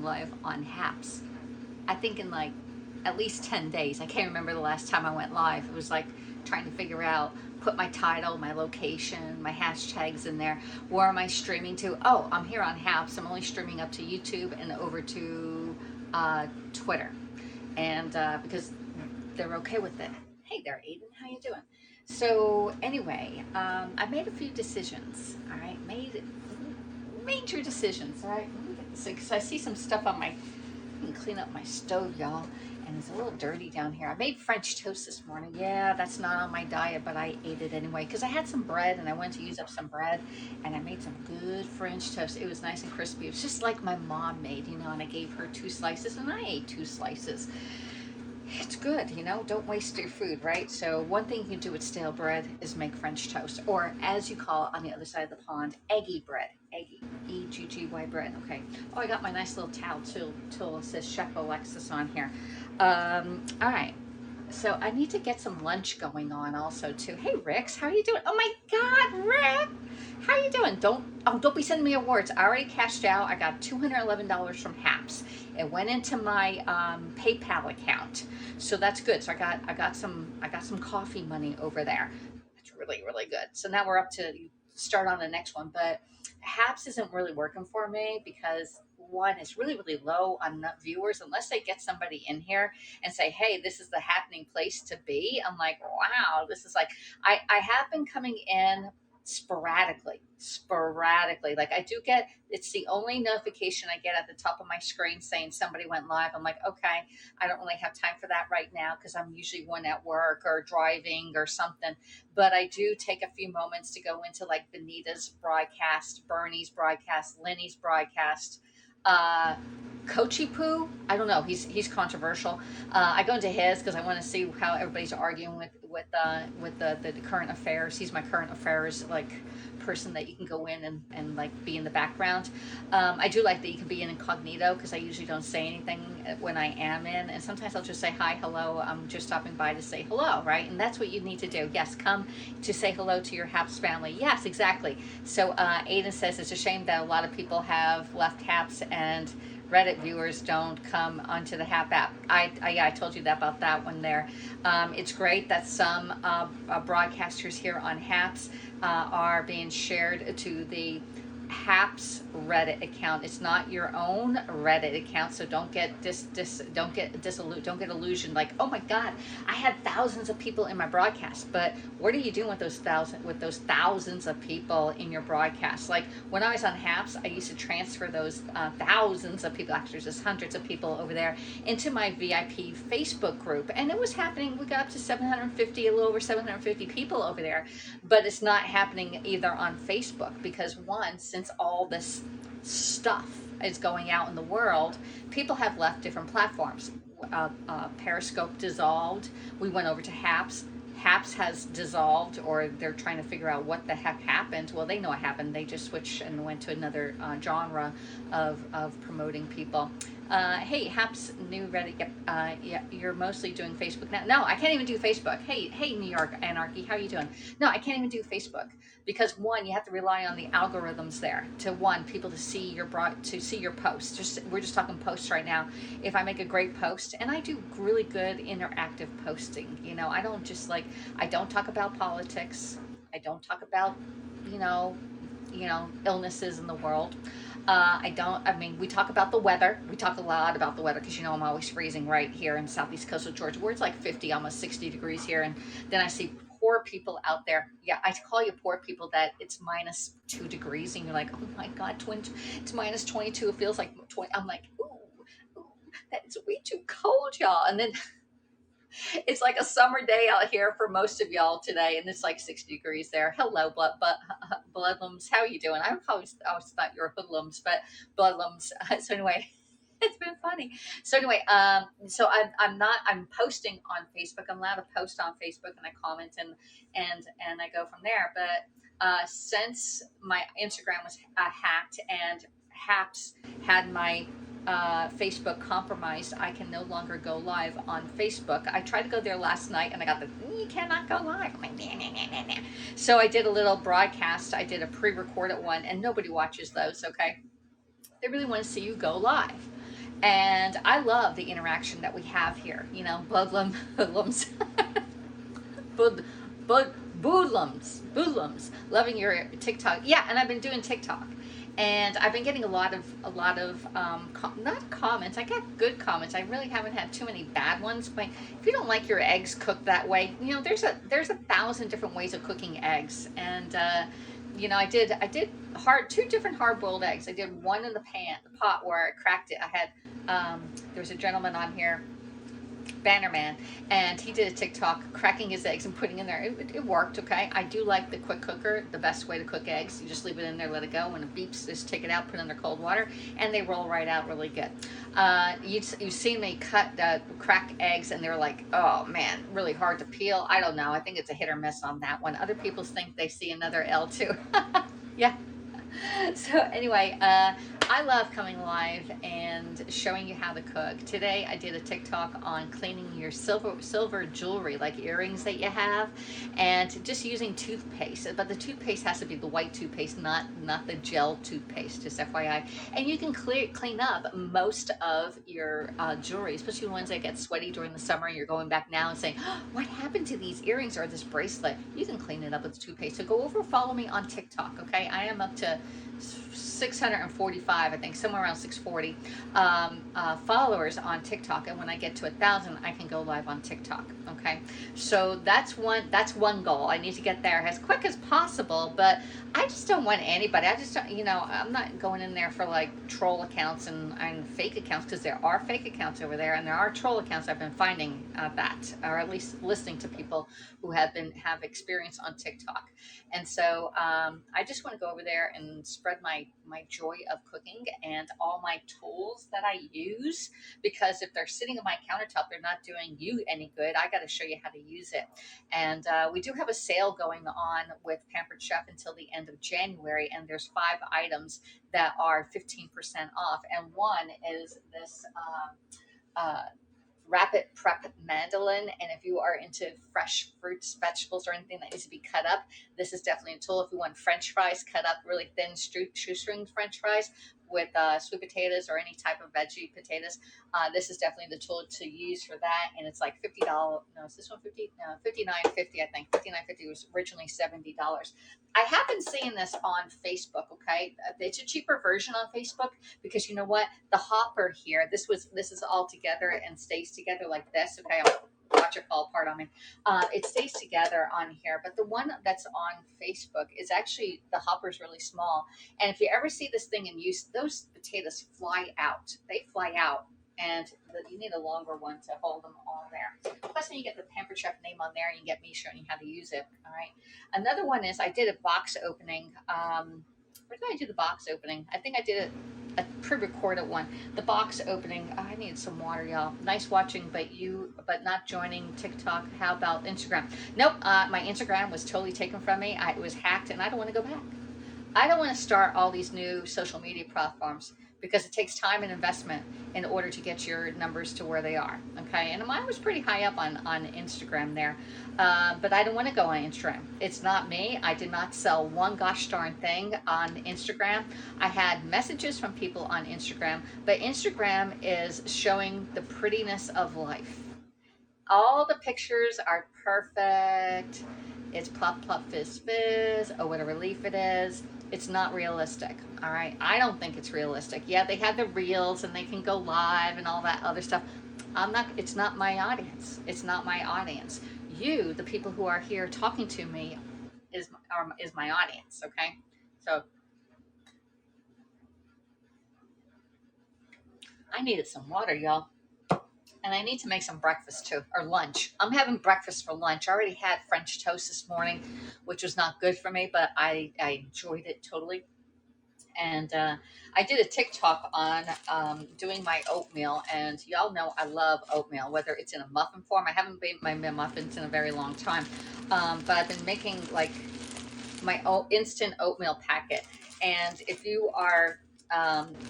live on Haps. I think in like at least 10 days. I can't remember the last time I went live. It was like trying to figure out, put my title, my location, my hashtags in there. Where am I streaming to? Oh, I'm here on Haps. I'm only streaming up to YouTube and over to Twitter. And because they're okay with it. Hey there, Aiden. How you doing? So anyway, I made a few decisions. All right, made major decisions. All right, let me get this because I see some stuff on my. I can clean up my stove, y'all, and it's a little dirty down here. I made French toast this morning. Yeah, that's not on my diet, but I ate it anyway because I had some bread and I went to use up some bread, and I made some good French toast. It was nice and crispy. It was just like my mom made, you know, and I gave her 2 slices, and I ate 2 slices. It's good, you know, don't waste your food, right? So one thing you can do with stale bread is make French toast, or as you call it on the other side of the pond, eggy bread. Eggy, E-G-G-Y bread, okay. Oh, I got my nice little towel too. It says Chef Alexis on here. All right. So I need to get some lunch going on also too. Hey Rix, how are you doing? Oh my God, Rick, how are you doing? Don't be sending me awards. I already cashed out. I got $211 from Haps. It went into my PayPal account, so that's good. So I got some coffee money over there. It's really good. So now we're up to start on the next one, but Haps isn't really working for me because one, it's really low on viewers unless they get somebody in here and say, hey, this is the happening place to be. I'm like, wow, this is like, I have been coming in sporadically. Like I do get, it's the only notification I get at the top of my screen saying somebody went live. I'm like, okay, I don't really have time for that right now because I'm usually one at work or driving or something. But I do take a few moments to go into like Benita's broadcast, Bernie's broadcast, Lenny's broadcast, uh, Coachy Poo. I don't know. He's controversial. I go into his because I want to see how everybody's arguing with the current affairs. He's my current affairs like person that you can go in and like be in the background. I do like that you can be in incognito because I usually don't say anything when I am in, and sometimes I'll just say hi, hello. I'm just stopping by to say hello, right? And that's what you need to do. Yes, come to say hello to your Haps family. Yes, exactly. So Aiden says it's a shame that a lot of people have left Haps and Reddit viewers don't come onto the Hap app. I told you that about that one there. It's great that some broadcasters here on Haps are being shared to the Haps Reddit account. It's not your own Reddit account, so don't get don't get illusioned like, oh my God, I had thousands of people in my broadcast. But what are you doing with those thousands of people in your broadcast? Like when I was on Haps, I used to transfer those thousands of people, actually just hundreds of people over there, into my VIP Facebook group, and it was happening. We got up to 750, a little over 750 people over there, but it's not happening either on Facebook because one, since all this stuff is going out in the world, people have left different platforms. Periscope dissolved. We went over to Haps. Haps has dissolved, or they're trying to figure out what the heck happened. Well, they know what happened. They just switched and went to another genre of promoting people. Hey, Haps new Reddit. Yep. Yeah, you're mostly doing Facebook now. No, I can't even do Facebook. Hey, New York Anarchy, how are you doing? No, I can't even do Facebook because one, you have to rely on the algorithms there to people to see your posts. We're just talking posts right now. If I make a great post, and I do really good interactive posting, you know, I don't just like I don't talk about politics. I don't talk about you know illnesses in the world. I mean, we talk about the weather. We talk a lot about the weather because, you know, I'm always freezing right here in southeast coastal Georgia where it's like 50, almost 60 degrees here. And then I see poor people out there. Yeah, I call you poor people that it's -2 degrees and you're like, oh my God, it's -22. It feels like 20. I'm like, ooh, that's way too cold, y'all. And then it's like a summer day out here for most of y'all today, and it's like 60 degrees there. Hello, bloodlums. How are you doing? I always thought you were hoodlums, but bloodlums. So anyway, it's been funny. So anyway, so I'm posting on Facebook. I'm allowed to post on Facebook, and I comment and I go from there. But since my Instagram was hacked and Haps had my Facebook compromised, I can no longer go live on Facebook. I tried to go there last night and I got you cannot go live. I'm like, nah. So I did a little broadcast. I did a pre-recorded one and nobody watches those, okay? They really want to see you go live. And I love the interaction that we have here. You know, hoodlums, bud, bud, boodlums, loving your TikTok. Yeah, and I've been doing TikTok, and I've been getting a lot of not comments. I got good comments. I really haven't had too many bad ones. But if you don't like your eggs cooked that way, you know, there's a thousand different ways of cooking eggs, and you know, I did two different hard boiled eggs. I did one in the pot where I cracked it. I had there was a gentleman on here, Bannerman, and he did a TikTok cracking his eggs and putting in there. It worked, okay. I do like the quick cooker, the best way to cook eggs. You just leave it in there, let it go. When it beeps, just take it out, put it in their cold water, and they roll right out really good. You've seen me crack eggs, and they're like, oh man, really hard to peel. I don't know. I think it's a hit or miss on that one. Other people think they see another L too. Yeah. So anyway, I love coming live and showing you how to cook. Today I did a TikTok on cleaning your silver jewelry, like earrings that you have, and just using toothpaste. But the toothpaste has to be the white toothpaste, not the gel toothpaste, just FYI. And you can clean up most of your jewelry, especially the ones that get sweaty during the summer and you're going back now and saying, oh, what happened to these earrings or this bracelet? You can clean it up with toothpaste. So go over, follow me on TikTok, okay? I am up to 645, I think, somewhere around 640 followers on TikTok, and when I get to 1,000, I can go live on TikTok. Okay, so that's one goal. I need to get there as quick as possible, but I just don't want anybody. I just don't, you know, I'm not going in there for like troll accounts and fake accounts, because there are fake accounts over there, and there are troll accounts. I've been finding that, or at least listening to people who have experience on TikTok. And so I just want to go over there and spread my joy of cooking and all my tools that I use, because if they're sitting on my countertop, they're not doing you any good. I got to show you how to use it. And we do have a sale going on with Pampered Chef until the end of January, and there's 5 items that are 15% off, and one is this rapid prep mandolin. And if you are into fresh fruits, vegetables, or anything that needs to be cut up, this is definitely a tool. If you want French fries cut up really thin, shoestring French fries with sweet potatoes or any type of veggie potatoes, this is definitely the tool to use for that. And it's like $50. No, is this one 50? No, $59.50. I think $59.50 was originally $70. I have been seeing this on Facebook. Okay, it's a cheaper version on Facebook, because you know what, the hopper here, this is all together and stays together like this. Okay, I'll watch it fall apart on me. It stays together on here, but the one that's on Facebook is actually, the hopper's really small. And if you ever see this thing in use, those potatoes fly out. They fly out. And you need a longer one to hold them all there. Plus, then you get the Pampered Chef name on there, and you get me showing you how to use it. All right. Another one is, I did a box opening. Where did I do the box opening? I think I did a pre-recorded one. The box opening. Oh, I need some water, y'all. Nice watching, but not joining TikTok. How about Instagram? Nope. My Instagram was totally taken from me. It was hacked, and I don't want to go back. I don't want to start all these new social media platforms, because it takes time and investment in order to get your numbers to where they are. Okay, and mine was pretty high up on Instagram there, but I don't want to go on Instagram. It's not me. I did not sell one gosh darn thing on Instagram. I had messages from people on Instagram, but Instagram is showing the prettiness of life. All the pictures are perfect. It's plop, plop, fizz, fizz. Oh, what a relief it is. It's not realistic. All right. I don't think it's realistic. Yeah, they have the reels and they can go live and all that other stuff. It's not my audience. It's not my audience. You, the people who are here talking to me, is my audience. Okay. So I needed some water, y'all. And I need to make some breakfast too, or lunch. I'm having breakfast for lunch. I already had French toast this morning, which was not good for me, but I enjoyed it totally. And I did a TikTok on doing my oatmeal, and y'all know I love oatmeal, whether it's in a muffin form. I haven't made my muffins in a very long time, but I've been making like my instant oatmeal packet. And if you are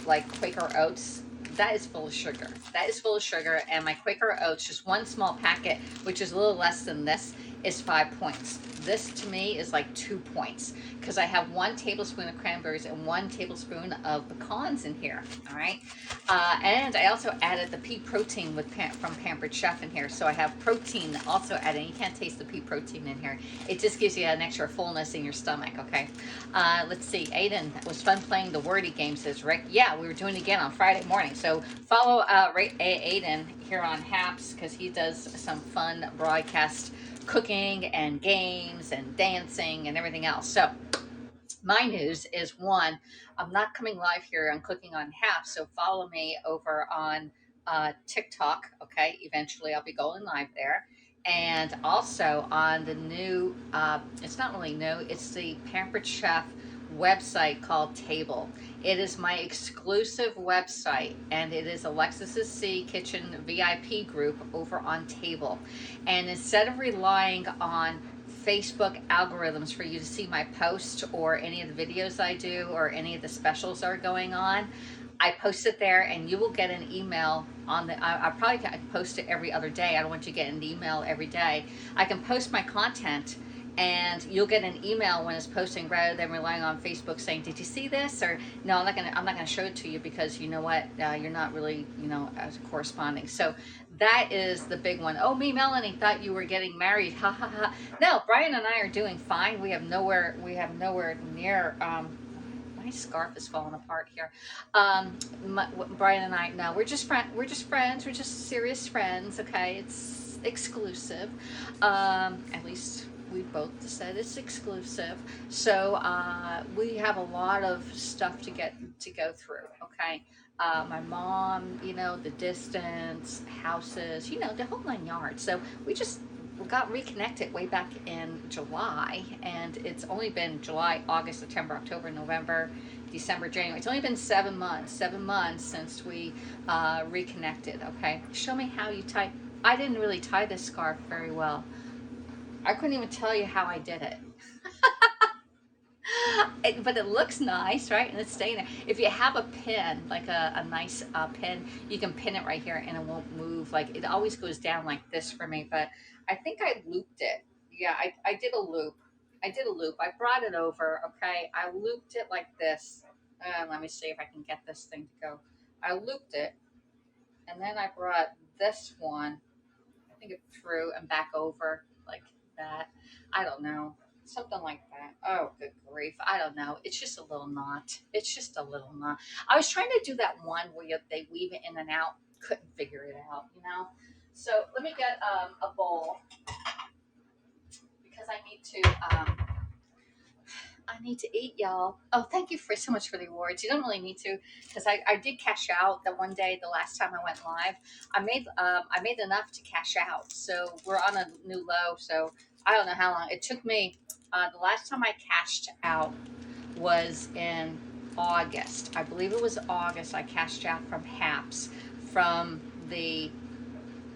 like Quaker Oats, that is full of sugar. That is full of sugar. And my Quaker Oats, just one small packet, which is a little less than this, is 5 points. This to me is like 2 points because I have 1 tablespoon of cranberries and 1 tablespoon of pecans in here. All right. And I also added the pea protein from Pampered Chef in here. So I have protein also added. You can't taste the pea protein in here. It just gives you an extra fullness in your stomach. Okay. Let's see. Aiden, it was fun playing the wordy game, says Rick. Yeah, we were doing it again on Friday morning. So follow Aiden here on Haps because he does some fun broadcast cooking and games and dancing and everything else. So my news is one, I'm not coming live here on Cooking on Haps, so follow me over on TikTok. Okay, eventually I'll be going live there. And also on the new, it's not really new, it's the Pampered Chef website called Table. It is my exclusive website, and it is AlexisC Kitchen VIP group over on Table. And instead of relying on Facebook algorithms for you to see my posts or any of the videos I do or any of the specials are going on, I post it there, and you will get an email on the, I probably can post it every other day. I don't want you to get an email every day. I can post my content and you'll get an email when it's posting rather than relying on Facebook saying, did you see this? Or no, I'm not gonna show it to you because you know what, you're not really, as corresponding. So that is the big one. Oh, me, Melanie, thought you were getting married. Ha ha ha. No, Brian and I are doing fine. We have nowhere near, my scarf is falling apart here. Brian and I, no, we're just friends. We're just serious friends. Okay, it's exclusive. At least we both said it's exclusive. So we have a lot of stuff to go through. Okay. My mom, the distance, houses, the whole 9 yards. So we got reconnected way back in July, and it's only been July, August, September, October, November, December, January. It's only been 7 months, 7 months since we reconnected. Okay. Show me how you tie. I didn't really tie this scarf very well. I couldn't even tell you how I did it. But it looks nice, right? And it's staying there. If you have a pin, like a nice pin, you can pin it right here and it won't move. Like it always goes down like this for me, but I think I looped it. Yeah, I did a loop. I did a loop. I brought it over, okay? I looped it like this. Let me see if I can get this thing to go. I looped it, and then I brought this one, I think it through and back over like that. I don't know. Something like that. Oh, good grief. I don't know. It's just a little knot. It's just a little knot. I was trying to do that one where they weave it in and out. Couldn't figure it out. So let me get a bowl because I need to eat, y'all. Oh, thank you so much for the awards. You don't really need to because I did cash out the one day, the last time I went live. I made enough to cash out. So we're on a new low. So I don't know how long it took me. The last time I cashed out was in August. I believe it was August. I cashed out from Haps from the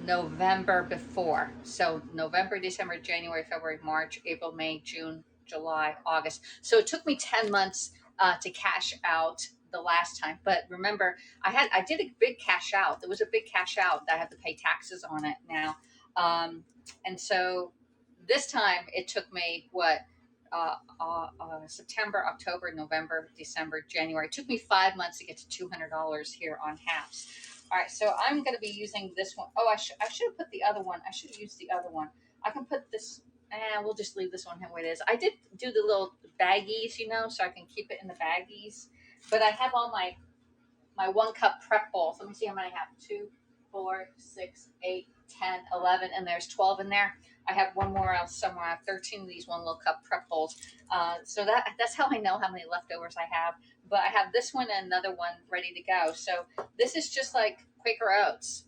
November before. So November, December, January, February, March, April, May, June, July, August. So it took me 10 months to cash out the last time. But remember, I did a big cash out. There was a big cash out that I have to pay taxes on it now. And so this time it took me September, October, November, December, January. It took me 5 months to get to $200 here on Haps. All right, so I'm going to be using this one. Oh, I should have put the other one. I should have used the other one. I can put this, we'll just leave this one the way it is. I did do the little baggies, so I can keep it in the baggies. But I have all my 1 cup prep bowls. Let me see how many I have. 2, 4, 6, 8, 10, 11, and there's 12 in there. I have one more else somewhere. I have 13 of these 1 little cup prep bowls. So that's how I know how many leftovers I have. But I have this one and another one ready to go. So this is just like Quaker Oats.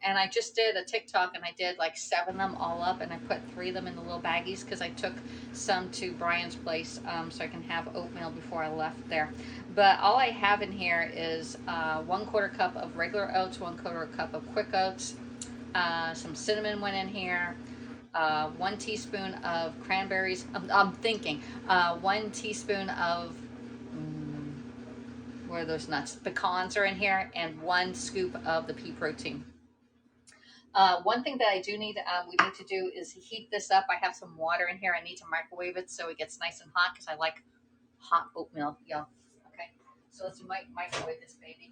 And I just did a TikTok and I did like 7 of them all up, and I put 3 of them in the little baggies because I took some to Brian's place so I can have oatmeal before I left there. But all I have in here is 1/4 cup of regular oats, 1/4 cup of quick oats, some cinnamon went in here, 1 teaspoon of cranberries. I'm thinking 1 teaspoon of where are those nuts? Pecans are in here, and 1 scoop of the pea protein. One thing that I do need, we need to do is heat this up. I have some water in here. I need to microwave it so it gets nice and hot because I like hot oatmeal, y'all. Okay, so let's microwave this baby.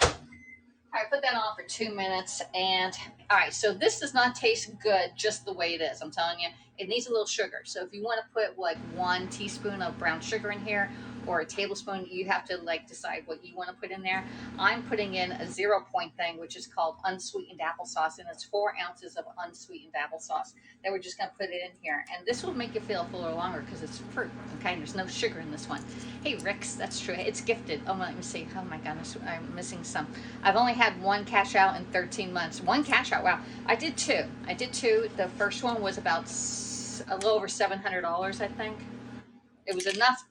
All right, put that on for 2 minutes. And all right, so this does not taste good just the way it is. I'm telling you, it needs a little sugar. So if you want to put like 1 teaspoon of brown sugar in here or a tablespoon, you have to like decide what you want to put in there. I'm putting in a 0 point thing, which is called unsweetened applesauce, and it's 4 ounces of unsweetened applesauce that we're just going to put it in here. And this will make you feel fuller longer because it's fruit. Okay, there's no sugar in this one. Hey, Rick's, that's true. It's gifted. Oh, let me see. Oh my goodness, I'm missing some. I've only had one cash out in 13 months. One cash out. Wow. I did two. The first one was about a little over $700, I think. It was enough.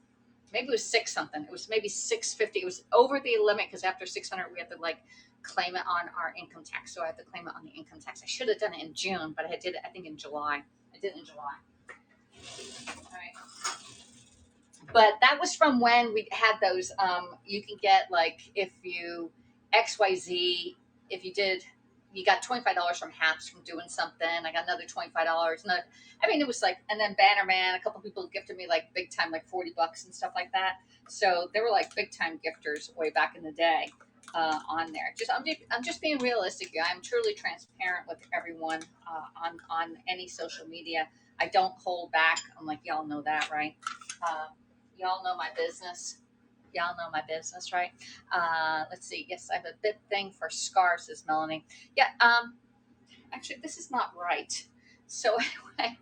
Maybe it was six something. It was maybe 650. It was over the limit because after 600 we had to like claim it on our income tax. So I had to claim it on the income tax. I should have done it in June, but I did it I think in July. I did it in July. All right. But that was from when we had those. You can get like if you XYZ, if you did, you got $25 from Haps from doing something. I got another $25. I mean, it was like, and then Bannerman. A couple people gifted me like big time, like $40 and stuff like that. So they were like big time gifters way back in the day on there. I'm just being realistic. I'm truly transparent with everyone on any social media. I don't hold back. I'm like, y'all know that, right? Y'all know my business. Y'all know my business, right? Let's see. Yes, I have a big thing for scarves, says Melanie. Yeah. Actually, this is not right. So anyway,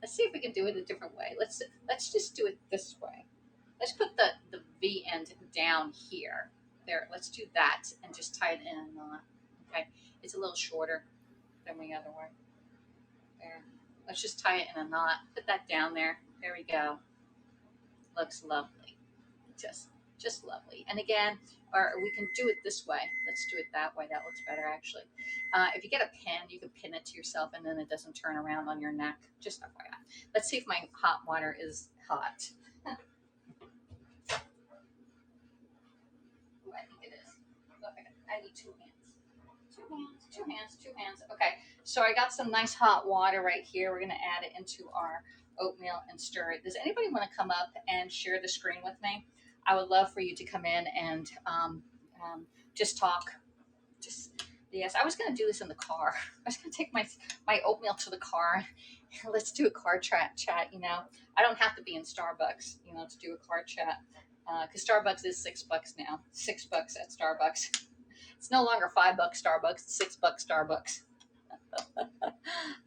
let's see if we can do it a different way. Let's just do it this way. Let's put the V end down here. There. Let's do that and just tie it in a knot. Okay. It's a little shorter than the other way. There. Let's just tie it in a knot. Put that down there. There we go. Looks lovely, just lovely. And again, or we can do it this way. Let's do it that way. That looks better actually. If you get a pin, you can pin it to yourself and then it doesn't turn around on your neck. Just FYI. Let's see if my hot water is hot. Ooh, I think it is. Look, I need 2 hands. Two hands. Okay, so I got some nice hot water right here. We're gonna add it into our oatmeal and stir it. Does anybody want to come up and share the screen with me? I would love for you to come in and just talk. Yes, I was going to do this in the car. I was going to take my oatmeal to the car. Let's do a car chat. You know, I don't have to be in Starbucks, you know, to do a car chat because Starbucks is $6 now. $6 at Starbucks. It's no longer $5 Starbucks. It's $6 Starbucks.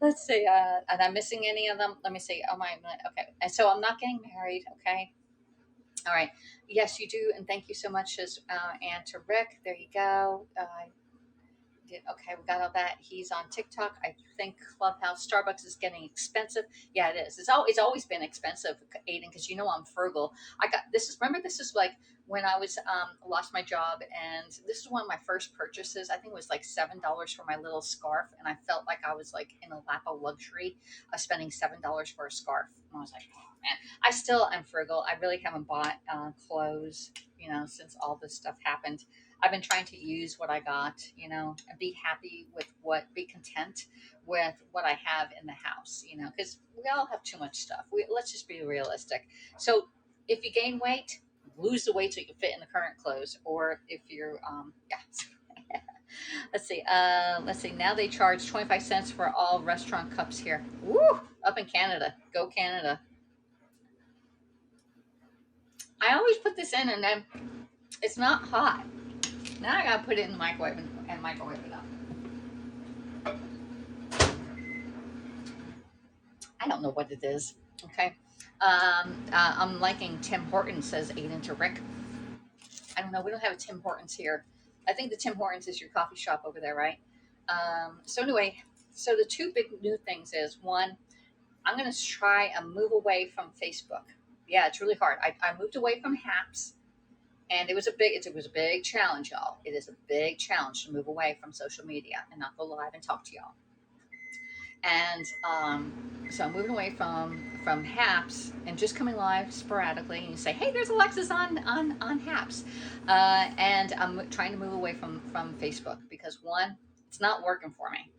Let's see. And I'm missing any of them. Let me see. Oh my. Okay. And so I'm not getting married. Okay. All right. Yes, you do. And thank you so much, and to Rick. There you go. Okay, we got all that. He's on TikTok. I think Clubhouse. Starbucks is getting expensive. Yeah, it is. It's always been expensive, Aiden, because you know I'm frugal. I got this is remember this is like when I was lost my job, and this is one of my first purchases. I think it was like $7 for my little scarf, and I felt like I was like in a lap of luxury, spending $7 for a scarf. And I was like, oh man, I still am frugal. I really haven't bought clothes, you know, since all this stuff happened. I've been trying to use what I got, you know, and be happy with be content with what I have in the house, you know, because we all have too much stuff. Let's just be realistic. So if you gain weight, lose the weight so you can fit in the current clothes, or if you're, yeah. Let's see. Let's see. Now they charge 25 cents for all restaurant cups here. Woo! Up in Canada. Go Canada. I always put this in and then it's not hot. Now I gotta put it in the microwave and microwave it up. I don't know what it is. Okay. I'm liking Tim Hortons, says Aiden to Rick. I don't know. We don't have a Tim Hortons here. I think the Tim Hortons is your coffee shop over there, right? So anyway, so the two big new things is one, I'm gonna try and move away from Facebook. Yeah, it's really hard. I moved away from Haps. And it was a big challenge, y'all. It is a big challenge to move away from social media and not go live and talk to y'all. And so I'm moving away from Haps and just coming live sporadically. And you say, hey, there's Alexis on Haps. And I'm trying to move away from Facebook because one, it's not working for me.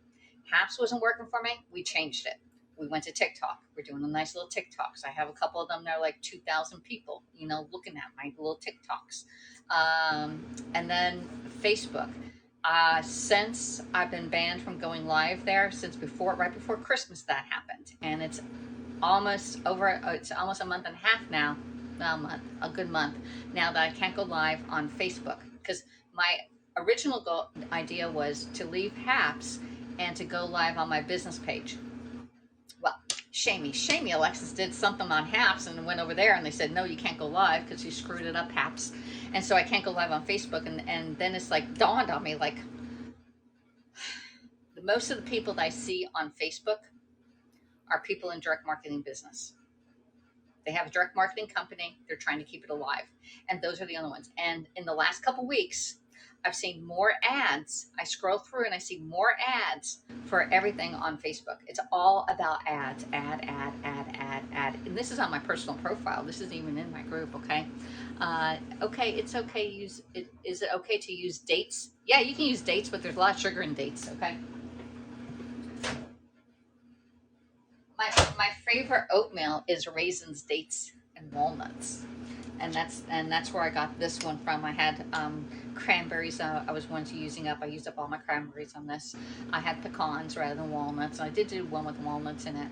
Haps wasn't working for me. We changed it. We went to TikTok. We're doing a nice little TikToks. I have a couple of them. They're like 2,000 people, looking at my little TikToks. And then Facebook. Since I've been banned from going live there, right before Christmas that happened, and it's almost over. It's almost a month and a half now. A good month now that I can't go live on Facebook because my original idea was to leave Haps and to go live on my business page. Well, shamey, Alexis did something on Haps and went over there and they said, no, you can't go live because you screwed it up, Haps. And so I can't go live on Facebook. And then it's like dawned on me, like, most of the people that I see on Facebook are people in direct marketing business. They have a direct marketing company. They're trying to keep it alive. And those are the only ones. And in the last couple weeks, I've seen more ads. I scroll through and I see more ads for everything on Facebook. It's all about ads, ad. And this is on my personal profile. This isn't even in my group, okay? Okay, it's okay. Is it okay to use dates? Yeah, you can use dates, but there's a lot of sugar in dates, okay? My favorite oatmeal is raisins, dates, and walnuts. And that's where I got this one from. I had cranberries. I was once using up. I used up all my cranberries on this. I had pecans rather than walnuts. I did do one with walnuts in it,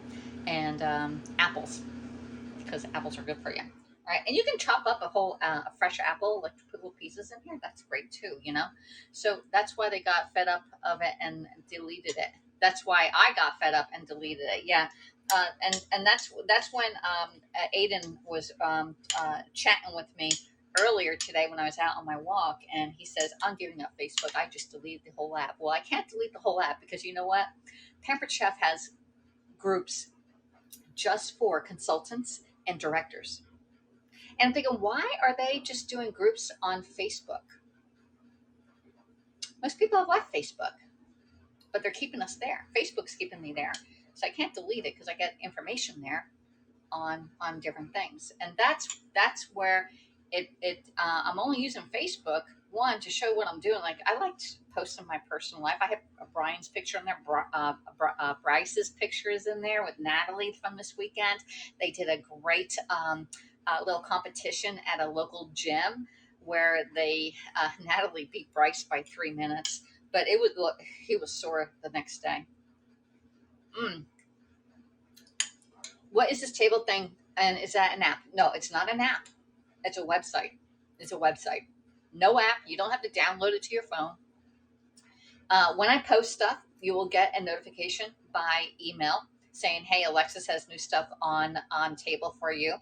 and apples, because apples are good for you. All right, and you can chop up a fresh apple, like put little pieces in here. That's great too, So that's why they got fed up of it and deleted it. That's why I got fed up and deleted it. Yeah, and that's when Aiden was chatting with me earlier today when I was out on my walk, and he says, I'm giving up Facebook. I just deleted the whole app. Well, I can't delete the whole app because you know what? Pampered Chef has groups just for consultants and directors. And I'm thinking, why are they just doing groups on Facebook? Most people have left Facebook, but they're keeping us there. Facebook's keeping me there. So I can't delete it because I get information there on different things. And that's where I'm only using Facebook, one, to show what I'm doing. Like, I like to post in my personal life. I have Brian's picture in there. Bryce's picture is in there with Natalie from this weekend. They did a great little competition at a local gym where Natalie beat Bryce by 3 minutes, but he was sore the next day. What is this table thing? And is that an app? No, it's not an app. It's a website. No app. You don't have to download it to your phone. When I post stuff, you will get a notification by email saying, hey, Alexis has new stuff on table for you.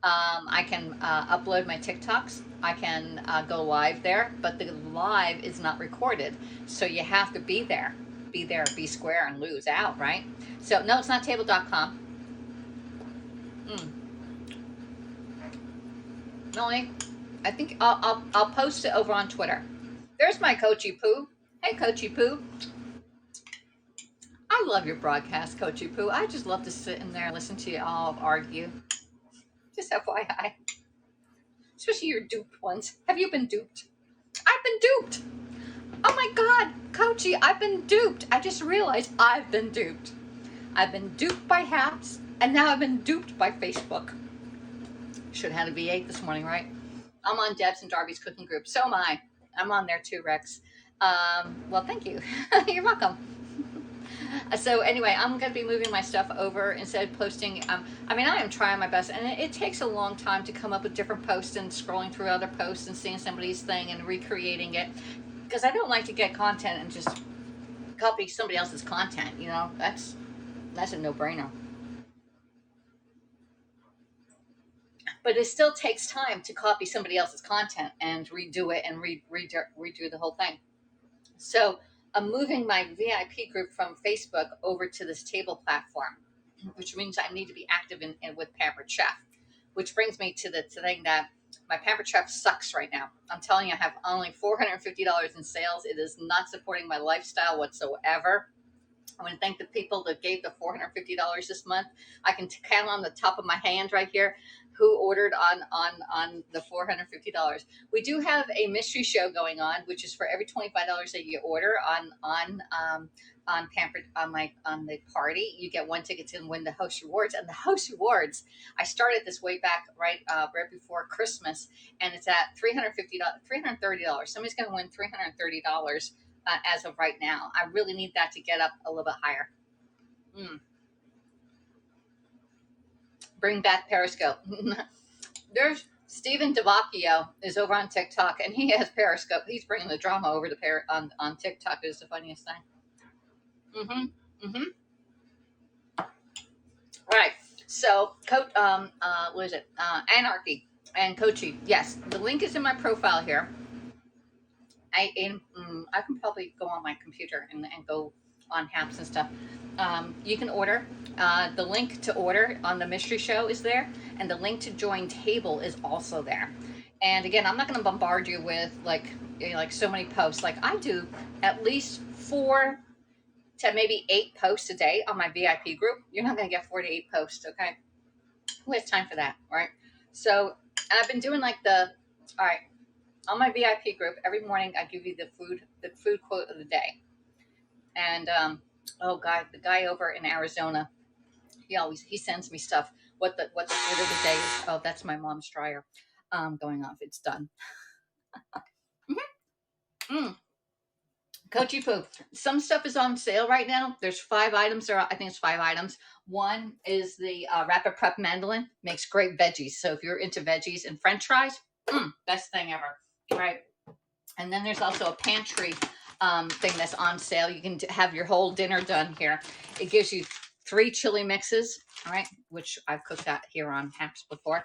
I can upload my TikToks. I can go live there, but the live is not recorded. So you have to be there, be square and lose out, right? So no, it's not table.com. Melanie, I think I'll post it over on Twitter. There's my Coachy Poo. Hey, Coachy Poo. I love your broadcast, Coachy Poo. I just love to sit in there and listen to you all argue. Just FYI. Especially your duped ones. Have you been duped? I've been duped. Oh my God, Coachy, I've been duped. I just realized I've been duped. I've been duped by Haps, and now I've been duped by Facebook. Should have had a V8 this morning, right? I'm on Deb's and Darby's cooking group. So am I. I'm on there too, Rex. Well, thank you. You're welcome. So anyway, I'm going to be moving my stuff over instead of posting. I am trying my best, and it takes a long time to come up with different posts and scrolling through other posts and seeing somebody's thing and recreating it, because I don't like to get content and just copy somebody else's content. That's a no-brainer. But it still takes time to copy somebody else's content and redo it and redo the whole thing. So I'm moving my VIP group from Facebook over to this table platform, which means I need to be active with Pampered Chef, which brings me to the thing that my Pampered Chef sucks right now. I'm telling you, I have only $450 in sales. It is not supporting my lifestyle whatsoever. I want to thank the people that gave the $450 this month. I can count on the top of my hand right here who ordered on the $450. We do have a mystery show going on, which is for every $25 that you order on Pampered on the party, you get one ticket to win the host rewards. And the host rewards, I started this way back right before Christmas, and it's at $330. Somebody's going to win $330 as of right now. I really need that to get up a little bit higher. Bring back Periscope. There's Stephen Devacchio is over on TikTok, and he has Periscope. He's bringing the drama over to on TikTok. Is the funniest thing. All right. So, what is it? Anarchy and Kochi. Yes, the link is in my profile here. I can probably go on my computer and go on apps and stuff. You can order. The link to order on the mystery show is there, and the link to join table is also there. And again, I'm not going to bombard you with like so many posts. Like I do at least 4 to maybe 8 posts a day on my VIP group. You're not going to get 4 to 8 posts, okay? Who has time for that, right? So I've been doing all right. On my VIP group, every morning I give you the food quote of the day. And the guy over in Arizona, he sends me stuff. What the quote of the day is? Oh, that's my mom's dryer going off. It's done. Kochi Poo. Some stuff is on sale right now. There's 5 items. I think it's 5 items. One is the Rapid Prep Mandolin. Makes great veggies. So if you're into veggies and French fries, best thing ever. Right. And then there's also a pantry thing that's on sale. You can have your whole dinner done here. It gives you 3 chili mixes, all right, which I've cooked that here on Haps before.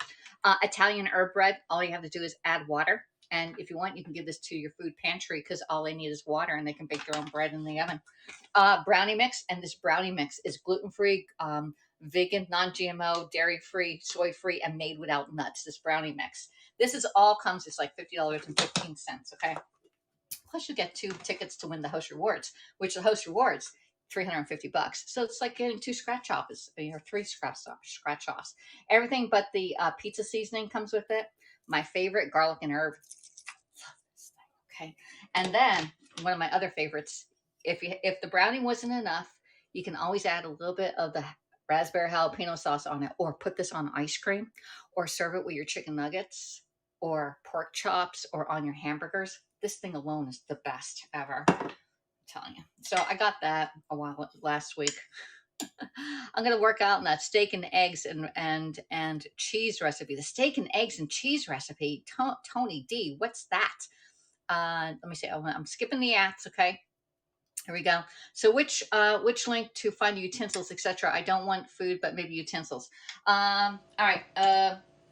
Italian herb bread. All you have to do is add water. And if you want, you can give this to your food pantry because all they need is water and they can bake their own bread in the oven. Brownie mix. And this brownie mix is gluten-free, vegan, non-GMO, dairy-free, soy-free, and made without nuts. This brownie mix. This is all comes, it's like $50.15, okay? Plus you get 2 tickets to win the host rewards, which the host rewards, $350. So it's like getting 2 scratch offs, 3 scratch offs. Everything but the pizza seasoning comes with it. My favorite, garlic and herb. Okay. And then one of my other favorites, if the brownie wasn't enough, you can always add a little bit of the raspberry jalapeno sauce on it, or put this on ice cream, or serve it with your chicken nuggets or pork chops or on your hamburgers. This thing alone is the best ever. I'm telling you. So I got that last week. I'm going to work out on that steak and eggs and cheese recipe. The steak and eggs and cheese recipe. Tony D, what's that? Let me see. I'm skipping the ads. Okay. Here we go. So which link to find utensils, etc. I don't want food, but maybe utensils. All right.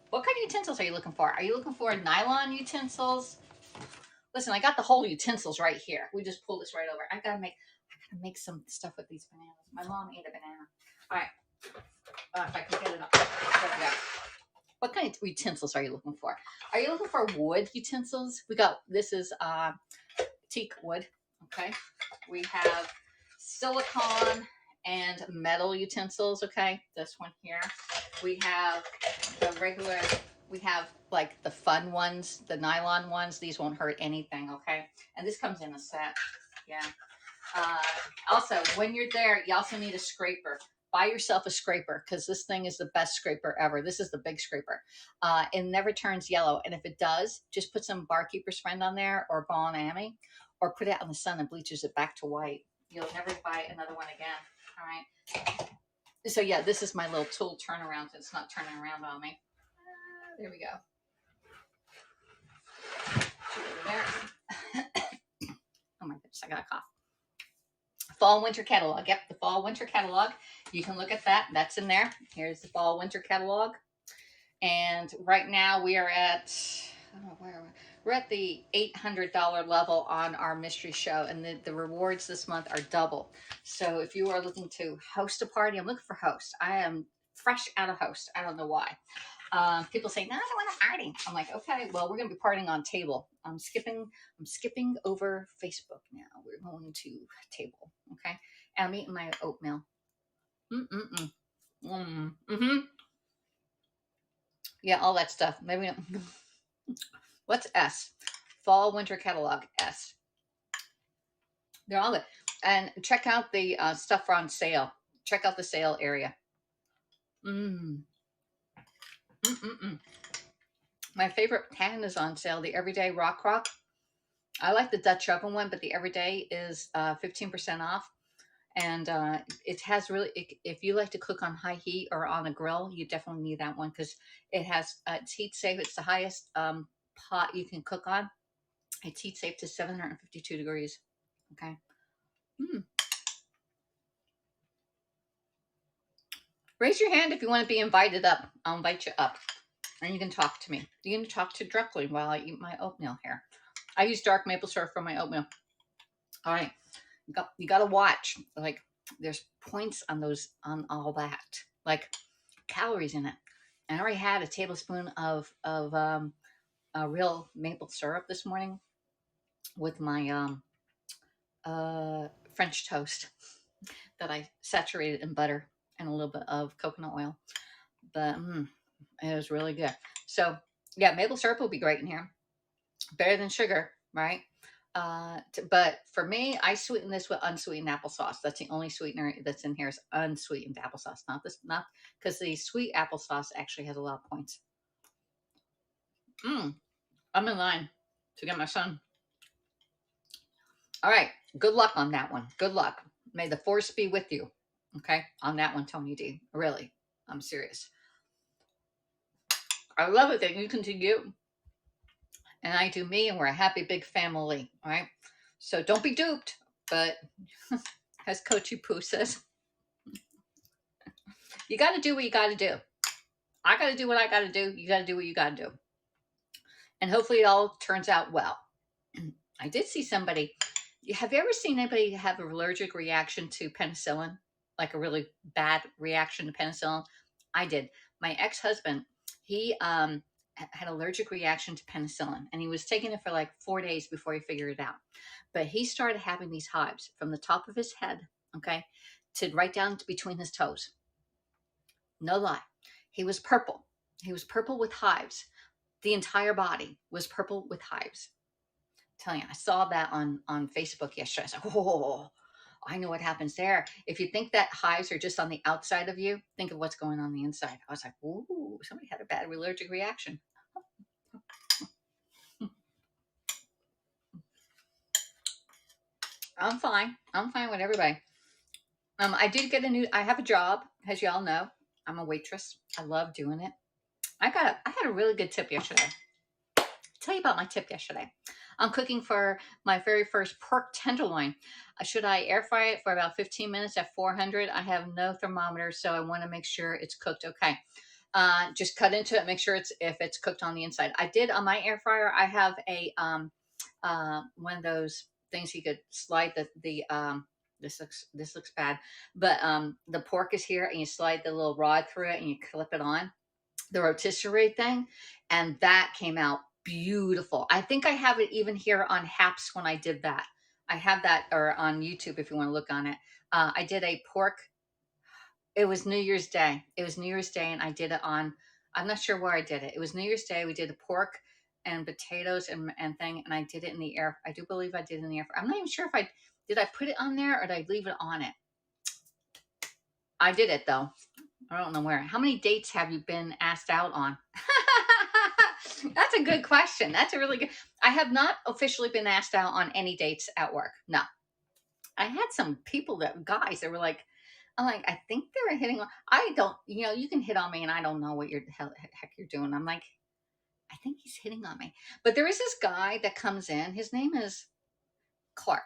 What kind of utensils are you looking for? Are you looking for nylon utensils? Listen, I got the whole utensils right here. We just pull this right over. I gotta make some stuff with these bananas. My mom ate a banana. All right. If I can get it up. There we go. What kind of utensils are you looking for? Are you looking for wood utensils? This is teak wood. Okay. We have silicone and metal utensils. Okay. This one here. We have the regular, we have like the fun ones, the nylon ones. These won't hurt anything. Okay. And this comes in a set. Yeah. Also, when you're there, you also need a scraper. Buy yourself a scraper because this thing is the best scraper ever. This is the big scraper. It never turns yellow. And if it does, just put some Barkeeper's Friend on there or Ball and Amy, or put it out in the sun and bleaches it back to white. You'll never buy another one again. All right. So yeah, this is my little tool turnaround. It's not turning around on me. There we go. There. Oh my goodness, I got a cough. Fall winter catalog. Yep, the fall winter catalog. You can look at that. That's in there. Here's the fall winter catalog. And right now we are at, we're at the $800 level on our mystery show, and the rewards this month are double. So if you are looking to host a party, I'm looking for host. I am fresh out of host. I don't know why. People say, no, I don't want to party. I'm like, okay, well, we're going to be partying on table. I'm skipping over Facebook now. We're going to table. Okay. And I'm eating my oatmeal. Mm-mm-mm. Mm-hmm. Yeah, all that stuff. Maybe. What's S? Fall winter catalog S. They're all good. And check out the stuff on sale. Check out the sale area. Mm. Mm-mm-mm. My favorite pan is on sale. The Everyday Rock Rock. I like the Dutch oven one, but the Everyday is 15% off. And it has really, if you like to cook on high heat or on a grill, you definitely need that one because it has, it's heat safe. It's the highest pot you can cook on. It's heat safe to 752 degrees. Okay. Mm. Raise your hand if you want to be invited up. I'll invite you up and you can talk to me. You can talk to directly while I eat my oatmeal here. I use dark maple syrup for my oatmeal. All right. You got to watch. Like there's points on those, on all that, like calories in it. And I already had a tablespoon of real maple syrup this morning with my French toast that I saturated in butter and a little bit of coconut oil. But it was really good. So yeah, maple syrup will be great in here. Better than sugar, right? But for me, I sweeten this with unsweetened applesauce. That's the only sweetener that's in here is unsweetened applesauce. Not because the sweet applesauce actually has a lot of points. I'm in line to get my son. All right. Good luck on that one. Good luck. May the force be with you. Okay. On that one, Tony D. Really. I'm serious. I love it that you can do you and I do me and we're a happy big family. All right. So don't be duped. But as Coachy Poo says, you got to do what you got to do. I got to do what I got to do. You got to do what you got to do. And hopefully it all turns out well. I did see somebody. Have you ever seen anybody have an allergic reaction to penicillin? Like a really bad reaction to penicillin? I did. My ex-husband, he had allergic reaction to penicillin. And he was taking it for like 4 days before he figured it out. But he started having these hives from the top of his head, okay, to right down to between his toes. No lie. He was purple. He was purple with hives. The entire body was purple with hives. I'm telling you, I saw that on Facebook yesterday. I was like, oh, I know what happens there. If you think that hives are just on the outside of you, think of what's going on the inside. I was like, ooh, somebody had a bad allergic reaction. I'm fine. I'm fine with everybody. I did get I have a job, as y'all know. I'm a waitress. I love doing it. I had a really good tip yesterday. I'll tell you about my tip yesterday. I'm cooking for my very first pork tenderloin. Should I air fry it for about 15 minutes at 400? I have no thermometer, so I want to make sure it's cooked okay. Just cut into it, make sure if it's cooked on the inside. I did on my air fryer. I have a one of those things you could slide this looks bad, but the pork is here, and you slide the little rod through it, and you clip it on the rotisserie thing, and that came out beautiful. I think I have it even here on Haps when I did that. I have that, or on YouTube if you want to look on it. I did a pork. It was New Year's Day. It was New Year's Day, and I did it on. I'm not sure where I did it. It was New Year's Day. We did the pork and potatoes and thing, and I did it in the air. I do believe I did it in the air. I'm not even sure if I did. I put it on there or did I leave it on it? I did it though. I don't know where. How many dates have you been asked out on? That's a good question. That's a really good. I have not officially been asked out on any dates at work. No. I had some people guys that were like, I'm like, I think they were hitting on. I don't, you can hit on me and I don't know what heck you're doing. I'm like, I think he's hitting on me. But there is this guy that comes in. His name is Clark.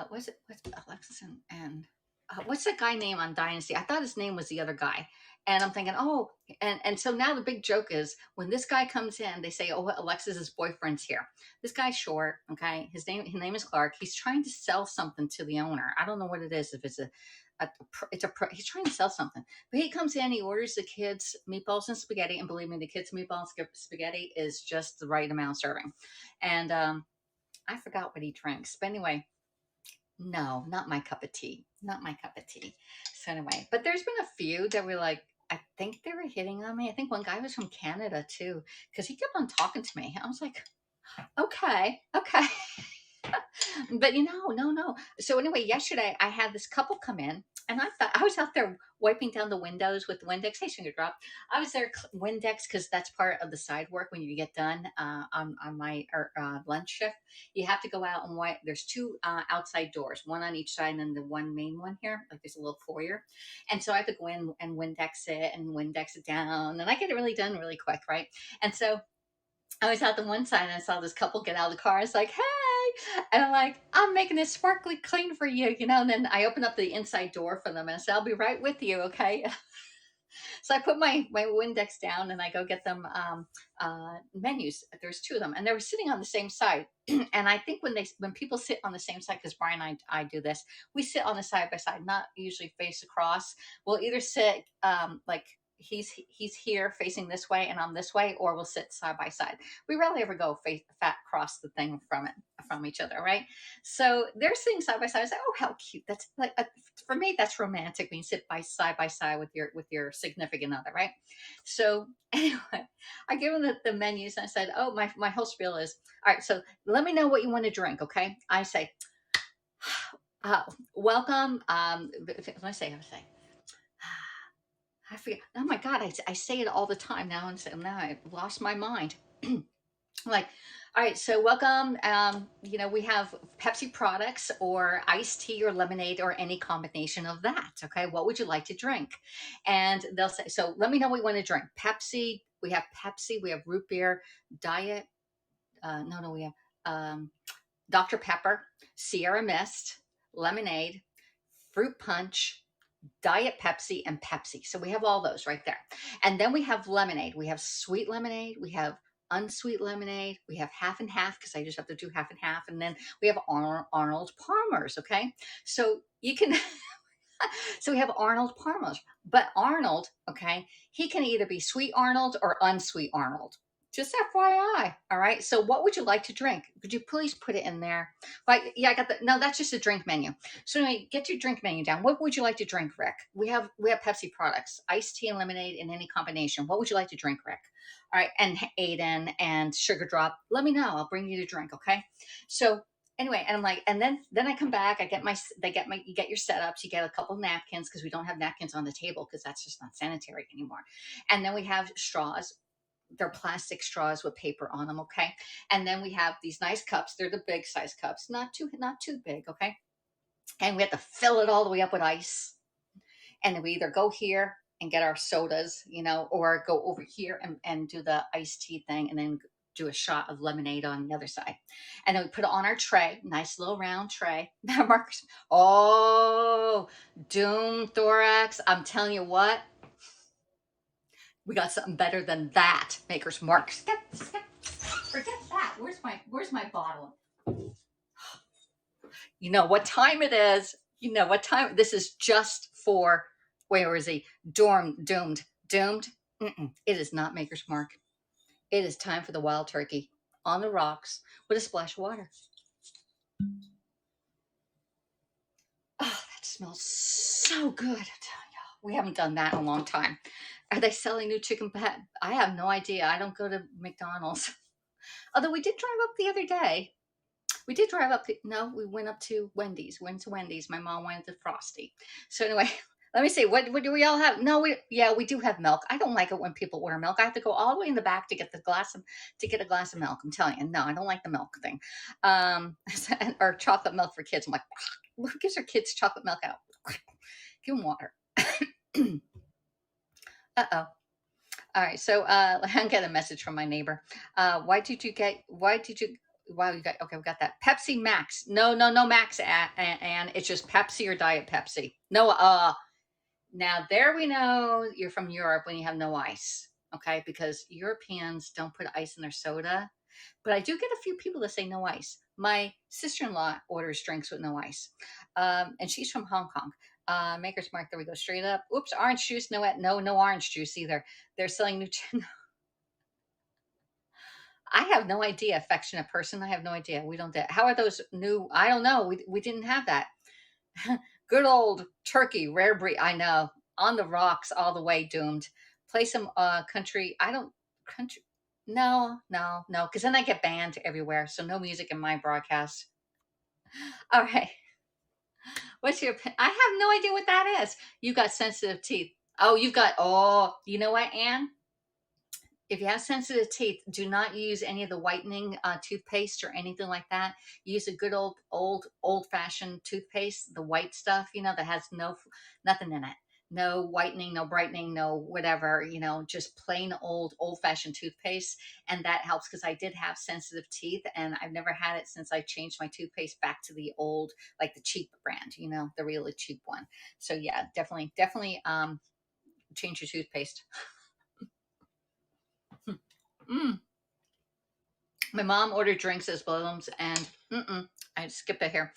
What's Alexis and what's that guy name on Dynasty? I thought his name was the other guy. And I'm thinking, oh, and so now the big joke is when this guy comes in, they say, oh, Alexis's boyfriend's here. This guy's short, okay? His name is Clark. He's trying to sell something to the owner. I don't know what it is. If it's he's trying to sell something, but he comes in, he orders the kids meatballs and spaghetti, and believe me, the kids meatballs and spaghetti is just the right amount serving. And I forgot what he drinks, but anyway, no, not my cup of tea, not my cup of tea. So anyway, but there's been a few that were like, I think they were hitting on me. I think one guy was from Canada too, because he kept on talking to me. I was like, okay, okay. But no. So anyway, yesterday I had this couple come in, and I thought I was out there wiping down the windows with the Windex. Hey, finger drop. I was there Windex because that's part of the side work when you get done on my lunch shift. You have to go out and wipe. There's two outside doors, one on each side, and then the one main one here. Like there's a little foyer, and so I have to go in and Windex it and Windex it down, and I get it really done really quick, right? And so I was out the one side and I saw this couple get out of the car. It's like, hey, and I'm like, I'm making this sparkly clean for you, And then I open up the inside door for them and I said, I'll be right with you, okay? So I put my Windex down and I go get them menus. There's two of them, and they were sitting on the same side. And I think when people sit on the same side, because Brian and I do this, we sit on the side by side, not usually face across. We'll either sit like he's here facing this way and I'm this way, or we'll sit side by side. We rarely ever go fat across the thing from each other, right? So they're sitting side by side. I was like, oh, how cute! That's like for me, that's romantic when you sit by side with your significant other, right? So anyway, I give them the menus and I said, oh, my whole spiel is, all right, so let me know what you want to drink, okay? I say, welcome. What I say, I forget. Oh my God, I say it all the time now, and so now I lost my mind. Like, all right, so welcome. We have Pepsi products or iced tea or lemonade or any combination of that. Okay, what would you like to drink? And they'll say, so let me know what you want to drink. Pepsi. We have Pepsi. We have root beer, diet. No, we have Dr. Pepper, Sierra Mist, lemonade, fruit punch, Diet Pepsi, and Pepsi. So we have all those right there. And then we have lemonade. We have sweet lemonade. We have unsweet lemonade. We have half and half because I just have to do half and half. And then we have Arnold Palmer's. Okay. So you can, so we have Arnold Palmer's, but Arnold, okay, he can either be sweet Arnold or unsweet Arnold. Just FYI. All right. So what would you like to drink? Could you please put it in there? Like, yeah, I got the, no, that's just a drink menu. So anyway, get your drink menu down. What would you like to drink, Rick? We have Pepsi products, iced tea and lemonade in any combination. What would you like to drink, Rick? All right. And Aiden and Sugar Drop. Let me know. I'll bring you to drink. Okay. So anyway, and I'm like, and then I come back, you get your setups, you get a couple napkins because we don't have napkins on the table because that's just not sanitary anymore. And then we have straws. They're plastic straws with paper on them, okay? And then we have these nice cups. They're the big size cups, not too big, okay? And we have to fill it all the way up with ice. And then we either go here and get our sodas, or go over here and do the iced tea thing, and then do a shot of lemonade on the other side. And then we put it on our tray, nice little round tray. Marcus, oh, Doom Thorax, I'm telling you what, we got something better than that, Maker's Mark. Forget that. Where's my bottle? You know what time it is. You know what time. This is just for, where is he? Doomed. It is not Maker's Mark. It is time for the wild turkey on the rocks with a splash of water. Oh, that smells so good. I'm telling you, we haven't done that in a long time. Are they selling new chicken pat? I have no idea. I don't go to McDonald's. Although we did drive up the other day. We did drive up. No, we went up to Wendy's. Went to Wendy's. My mom went to Frosty. So anyway, let me see. What do we all have? No, we do have milk. I don't like it when people order milk. I have to go all the way in the back to get a glass of milk. I'm telling you, no, I don't like the milk thing. Or chocolate milk for kids. I'm like, who gives their kids chocolate milk out? Give them water. Uh-oh. All right. So I got a message from my neighbor. Wow, you got, okay, we got that. Pepsi Max. No Max, and it's just Pepsi or Diet Pepsi. No, now there we know you're from Europe when you have no ice. Okay, because Europeans don't put ice in their soda. But I do get a few people that say no ice. My sister-in-law orders drinks with no ice. And she's from Hong Kong. Maker's Mark. There we go. Straight up. Oops. Orange juice. No orange juice either. They're selling new. I have no idea. Affectionate person. I have no idea. We don't. How are those new? I don't know. We didn't have that. Good old turkey, rare breed. I know. On the rocks, all the way doomed. Play some country. I don't country. No, because then I get banned everywhere. So no music in my broadcast. All right. What's your? I have no idea what that is. You got sensitive teeth. Oh, you've got. Oh, you know what, Anne? If you have sensitive teeth, do not use any of the whitening toothpaste or anything like that. Use a good old fashioned toothpaste, the white stuff, that has nothing in it. No whitening, no brightening, no whatever, just plain old fashioned toothpaste. And that helps because I did have sensitive teeth and I've never had it since I changed my toothpaste back to the old, like the cheap brand, the really cheap one. So yeah, definitely change your toothpaste. Mm. My mom ordered drinks as balloons, and I skipped it here.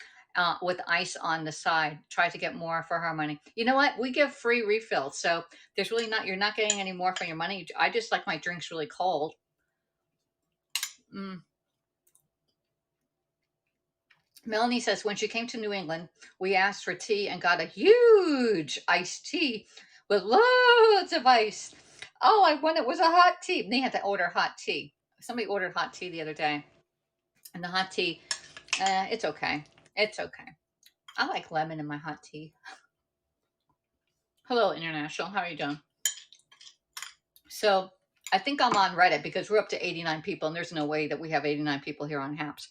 With ice on the side, try to get more for her money. You know what? We give free refills, so there's really not. You're not getting any more for your money. I just like my drinks really cold. Mm. Melanie says when she came to New England, we asked for tea and got a huge iced tea with loads of ice. Oh, I won it was a hot tea. They had to order hot tea. Somebody ordered hot tea the other day, and the hot tea, it's okay. It's okay. I like lemon in my hot tea. Hello, International. How are you doing? So I think I'm on Reddit because we're up to 89 people, and there's no way that we have 89 people here on Haps.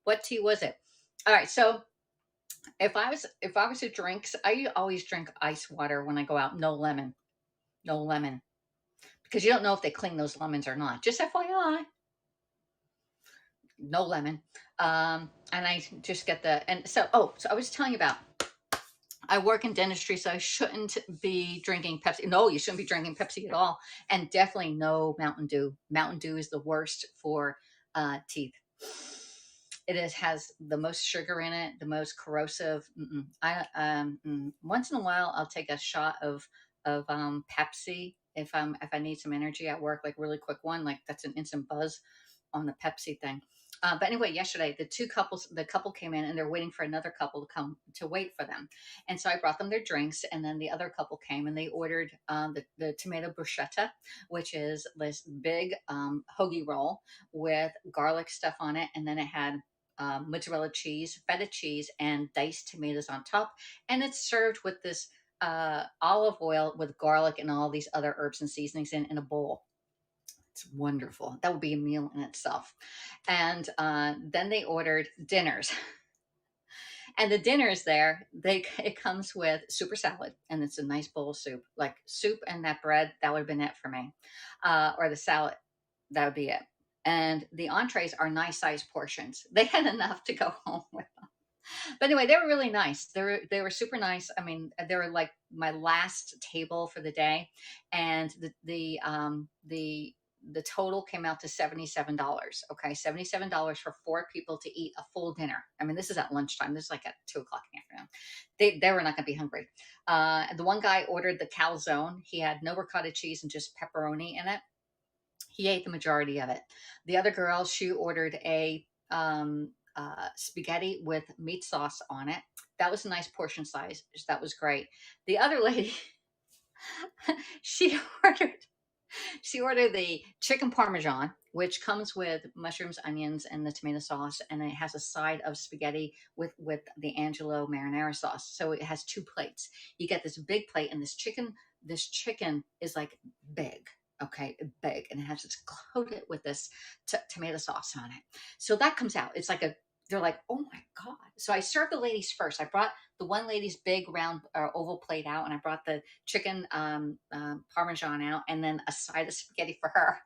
What tea was it? All right. So if I was to drink, I always drink ice water when I go out. No lemon. No lemon. Because you don't know if they clean those lemons or not. Just FYI. No lemon. And I just get so I was telling you about, I work in dentistry, so I shouldn't be drinking Pepsi. No, you shouldn't be drinking Pepsi at all. And definitely no Mountain Dew. Mountain Dew is the worst for teeth. Has the most sugar in it, the most corrosive. Once in a while, I'll take a shot of Pepsi if I need some energy at work, like really quick one, like that's an instant buzz on the Pepsi thing. But anyway, yesterday the couple came in and they're waiting for another couple to come to wait for them, and so I brought them their drinks, and then the other couple came and they ordered the tomato bruschetta, which is this big hoagie roll with garlic stuff on it, and then it had mozzarella cheese, feta cheese, and diced tomatoes on top, and it's served with this olive oil with garlic and all these other herbs and seasonings in a bowl. It's wonderful. That would be a meal in itself. And then they ordered dinners. And the dinners there, it comes with super salad, and it's a nice bowl of soup. Like soup and that bread, that would have been it for me. Or the salad, that would be it. And the entrees are nice sized portions. They had enough to go home with them. But anyway, they were really nice. They were super nice. I mean, they were like my last table for the day, and the total came out to $77. Okay, $77 for 4 people to eat a full dinner. I mean, this is at lunchtime. This is like at 2 o'clock in the afternoon. They were not going to be hungry. The one guy ordered the calzone. He had no ricotta cheese and just pepperoni in it. He ate the majority of it. The other girl, she ordered a spaghetti with meat sauce on it. That was a nice portion size. That was great. The other lady, she ordered the chicken parmesan, which comes with mushrooms, onions, and the tomato sauce, and it has a side of spaghetti with the Angelo marinara sauce. So it has 2 plates. You get this big plate, and this chicken is like big. Okay, big, and it has it's coated with this tomato sauce on it. So that comes out. It's like they're like, oh my God. So I served the ladies first. I brought the one lady's big round oval plate out, and I brought the chicken parmesan out, and then a side of spaghetti for her.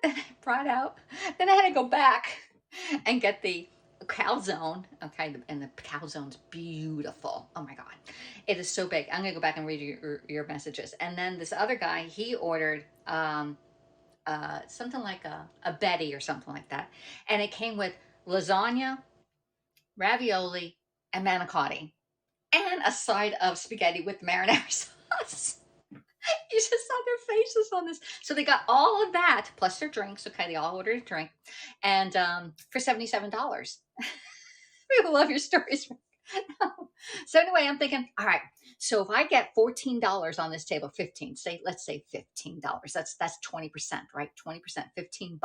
Then I brought out, then I had to go back and get the calzone. Okay, and the calzone's beautiful. Oh my God, it is so big. I'm gonna go back and read your messages. And then this other guy, he ordered something like a Betty or something like that, and it came with lasagna, ravioli, and manicotti. and a side of spaghetti with marinara sauce. You just saw their faces on this. So they got all of that plus their drinks. Okay, they all ordered a drink, and for $77. We love your stories. So anyway, I'm thinking, all right. So if I get $14 on this table, 15, say, let's say $15. That's 20%, right? 20%, $15.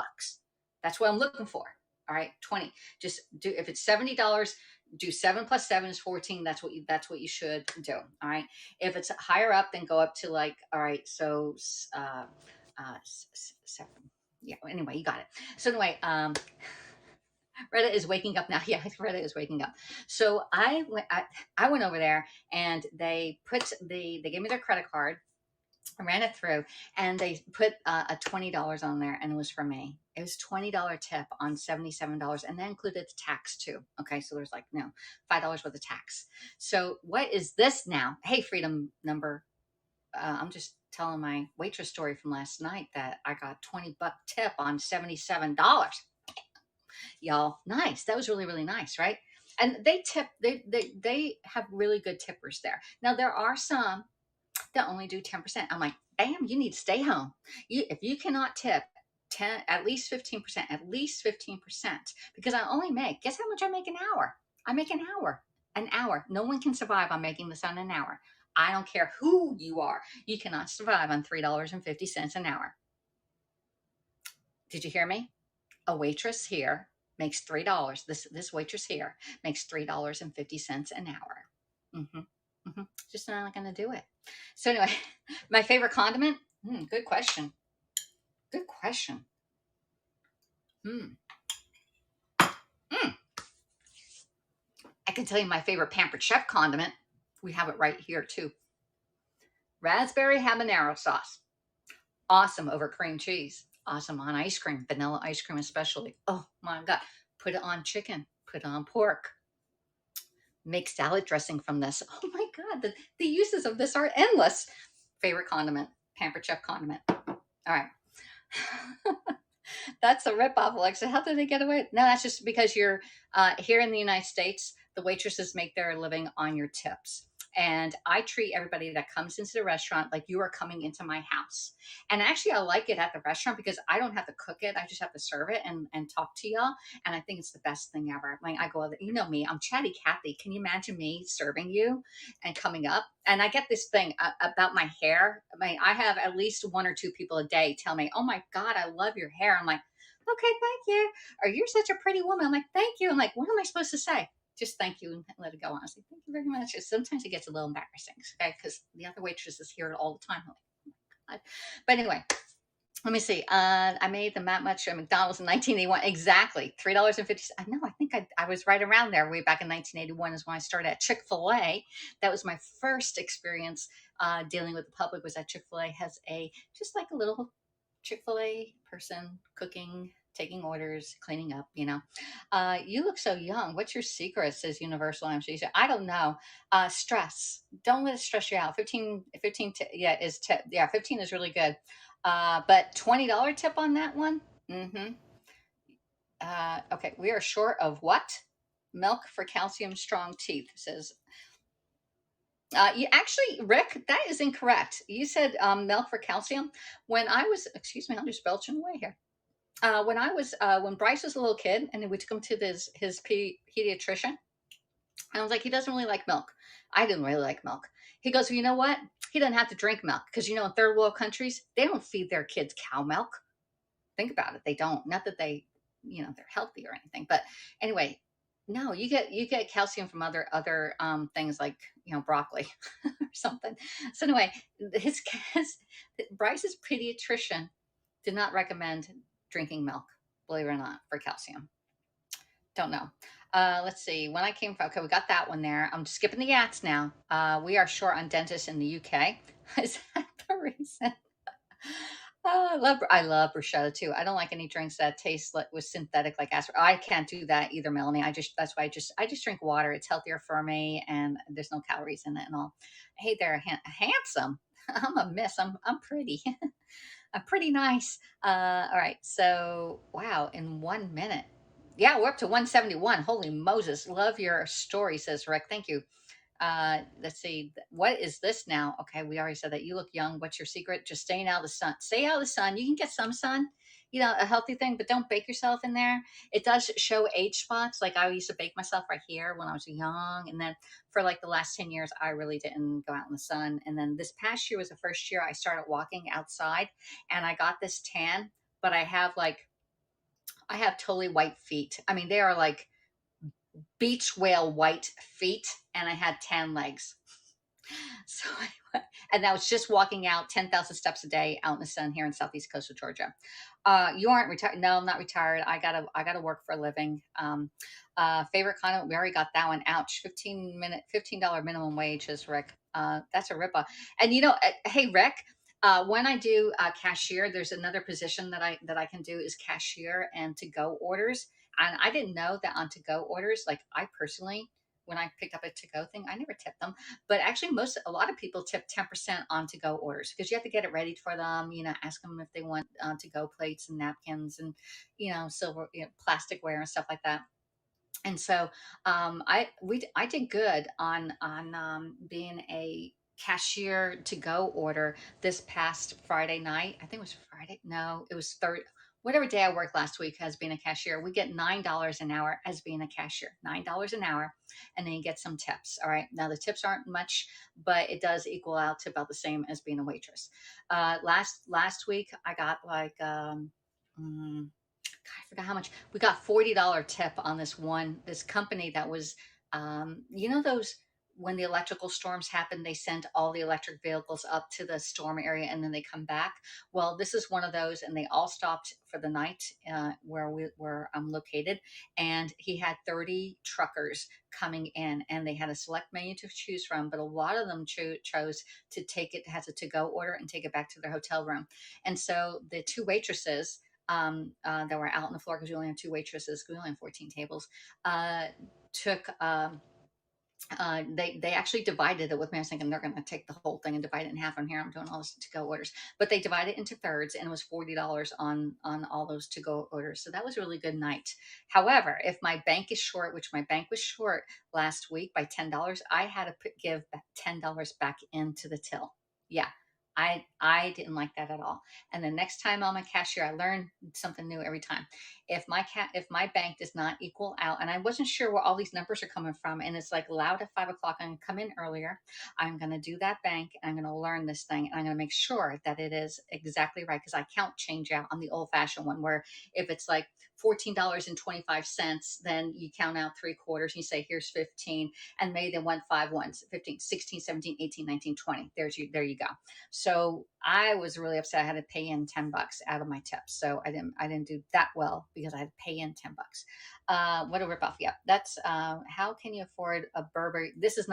That's what I'm looking for. All right, 20. Just do, if it's $70, do 7 plus 7 is 14. That's what you should do. All right. If it's higher up, then go up to like, all right, so 7. Yeah, anyway, you got it. So anyway, Retta is waking up now. Yeah, Retta is waking up. So I went over there and they gave me their credit card. I ran it through and they put a $20 on there and it was for me. It was $20 tip on $77 and that included the tax too. Okay, so there's like no $5 worth of tax. So what is this now? Hey, freedom number. I'm just telling my waitress story from last night that I got $20 tip on $77. Y'all, nice. That was really, really nice, right? And they tip, they have really good tippers there. Now there are some that only do 10%. I'm like, bam, you need to stay home. If you cannot tip 10, at least 15%, at least 15%, because I only make, guess how much I make an hour? I make an hour. An hour. No one can survive on making this on an hour. I don't care who you are. You cannot survive on $3.50 an hour. Did you hear me? A waitress here makes $3. This waitress here makes $3.50 an hour. Just not going to do it. So anyway, my favorite condiment. Good question. Good question. I can tell you my favorite Pampered Chef condiment. We have it right here too. Raspberry habanero sauce. Awesome over cream cheese. Awesome on ice cream, vanilla ice cream especially. Oh my God. Put it on chicken. Put it on pork. Make salad dressing from this. Oh my God. The uses of this are endless. Favorite condiment. Pampered Chef condiment. All right. That's a ripoff, Alexa. How did they get away? No, that's just because you're here in the United States. The waitresses make their living on your tips. And I treat everybody that comes into the restaurant like you are coming into my house. And actually, I like it at the restaurant because I don't have to cook it. I just have to serve it and talk to y'all. And I think it's the best thing ever. Like I go, you know me, I'm Chatty Cathy. Can you imagine me serving you and coming up? And I get this thing about my hair. I have at least 1 or 2 people a day tell me, "Oh my God, I love your hair." I'm like, "Okay, thank you." Or "You're such a pretty woman." I'm like, "Thank you." I'm like, "What am I supposed to say?" Just thank you and let it go on. I say, "Thank you very much." Sometimes it gets a little embarrassing, okay? Because the other waitresses hear it all the time. I'm like, "Oh my God." But anyway, let me see. I made them that much at McDonald's in 1981. Exactly. $3.50. I know. I think I was right around there way back in 1981 is when I started at Chick-fil-A. That was my first experience dealing with the public was that Chick-fil-A has just like a little Chick-fil-A person cooking, taking orders, cleaning up, You look so young. What's your secret? Says Universal Anesthesia. I don't know. Stress. Don't let it stress you out. 15 yeah, is tip. Yeah, 15 is really good. But $20 tip on that one? Okay, we are short of what? Milk for calcium strong teeth, says you actually, Rick, that is incorrect. You said milk for calcium. When I was, excuse me, I'm just belching away here. When Bryce was a little kid, and we took him to his pediatrician, and I was like, he doesn't really like milk. I didn't really like milk. He goes, well, you know what? He doesn't have to drink milk because in third world countries they don't feed their kids cow milk. Think about it, they don't. Not that they're healthy or anything, but anyway. No, you get calcium from other things like broccoli or something. So anyway, his Bryce's pediatrician did not recommend drinking milk, believe it or not, for calcium. Don't know. Let's see. When I came from, okay, we got that one there. I'm skipping the yats now. We are short on dentists in the UK. Is that the reason? Oh, I love bruschetta too. I don't like any drinks that taste like with synthetic like aspirin. I can't do that either, Melanie. That's why I just drink water. It's healthier for me, and there's no calories in it and all. Hey there, handsome. I'm a miss. I'm pretty. I'm pretty nice. All right. So wow, in 1 minute. Yeah, we're up to 171. Holy Moses. Love your story, says Rick. Thank you. Let's see. What is this now? Okay, we already said that. You look young. What's your secret? Just staying out of the sun. Stay out of the sun. You can get some sun, a healthy thing, but don't bake yourself in there. It does show age spots. Like I used to bake myself right here when I was young. And then for like the last 10 years, I really didn't go out in the sun. And then this past year was the first year I started walking outside and I got this tan, but I have totally white feet. I mean, they are like beach whale white feet, and I had tan legs. So and I was just walking out 10,000 steps a day out in the sun here in southeast coastal Georgia. You aren't retired? No, I'm not retired. I gotta work for a living. Favorite condiment? We already got that one. Ouch. $15 minimum wage is Rick. That's a ripoff. And hey Rick, when I do cashier, there's another position that I can do is cashier and to go orders. And I didn't know that on to go orders, like I personally, when I picked up a to go thing, I never tipped them. But actually, a lot of people tip 10% on to go orders because you have to get it ready for them. Ask them if they want to go plates and napkins and silver, plasticware and stuff like that. And so I did good on being a cashier to go order this past Friday night. I think it was Friday. No, it was third. Whatever day I worked last week as being a cashier, we get $9 an hour as being a cashier. $9 an hour, and then you get some tips. All right. Now the tips aren't much, but it does equal out to about the same as being a waitress. Last week I got like God, I forgot how much we got. $40 tip on this company that was those when the electrical storms happen, they send all the electric vehicles up to the storm area and then they come back. Well, this is one of those, and they all stopped for the night where I'm located. And he had 30 truckers coming in, and they had a select menu to choose from, but a lot of them chose to take it as a to-go order and take it back to their hotel room. And so the two waitresses that were out on the floor, because we only have two waitresses, we only have 14 tables, took they actually divided it with me. I was thinking they're going to take the whole thing and divide it in half. On here I'm doing all this to go orders, but they divided it into thirds, and it was $40 on all those to go orders. So that was a really good night. However, if my bank is short, which my bank was short last week by $10, I had to give $10 back into the till. Yeah, I didn't like that at all. And the next time I'm a cashier, I learn something new every time. If my bank does not equal out, and I wasn't sure where all these numbers are coming from, and it's like loud at 5 o'clock, I'm gonna come in earlier. I'm gonna do that bank, and I'm gonna learn this thing, and I'm gonna make sure that it is exactly right because I count change out on the old fashioned one, where if it's like $14.25, then you count out three quarters and you say, here's 15, and maybe they want five ones, 15, 16, 17, 18, 19, 20. There you go. So I was really upset. I had to pay in $10 out of my tips. So I didn't do that well because I had to pay in $10. What a ripoff. Yeah. That's, how can you afford a Burberry? This is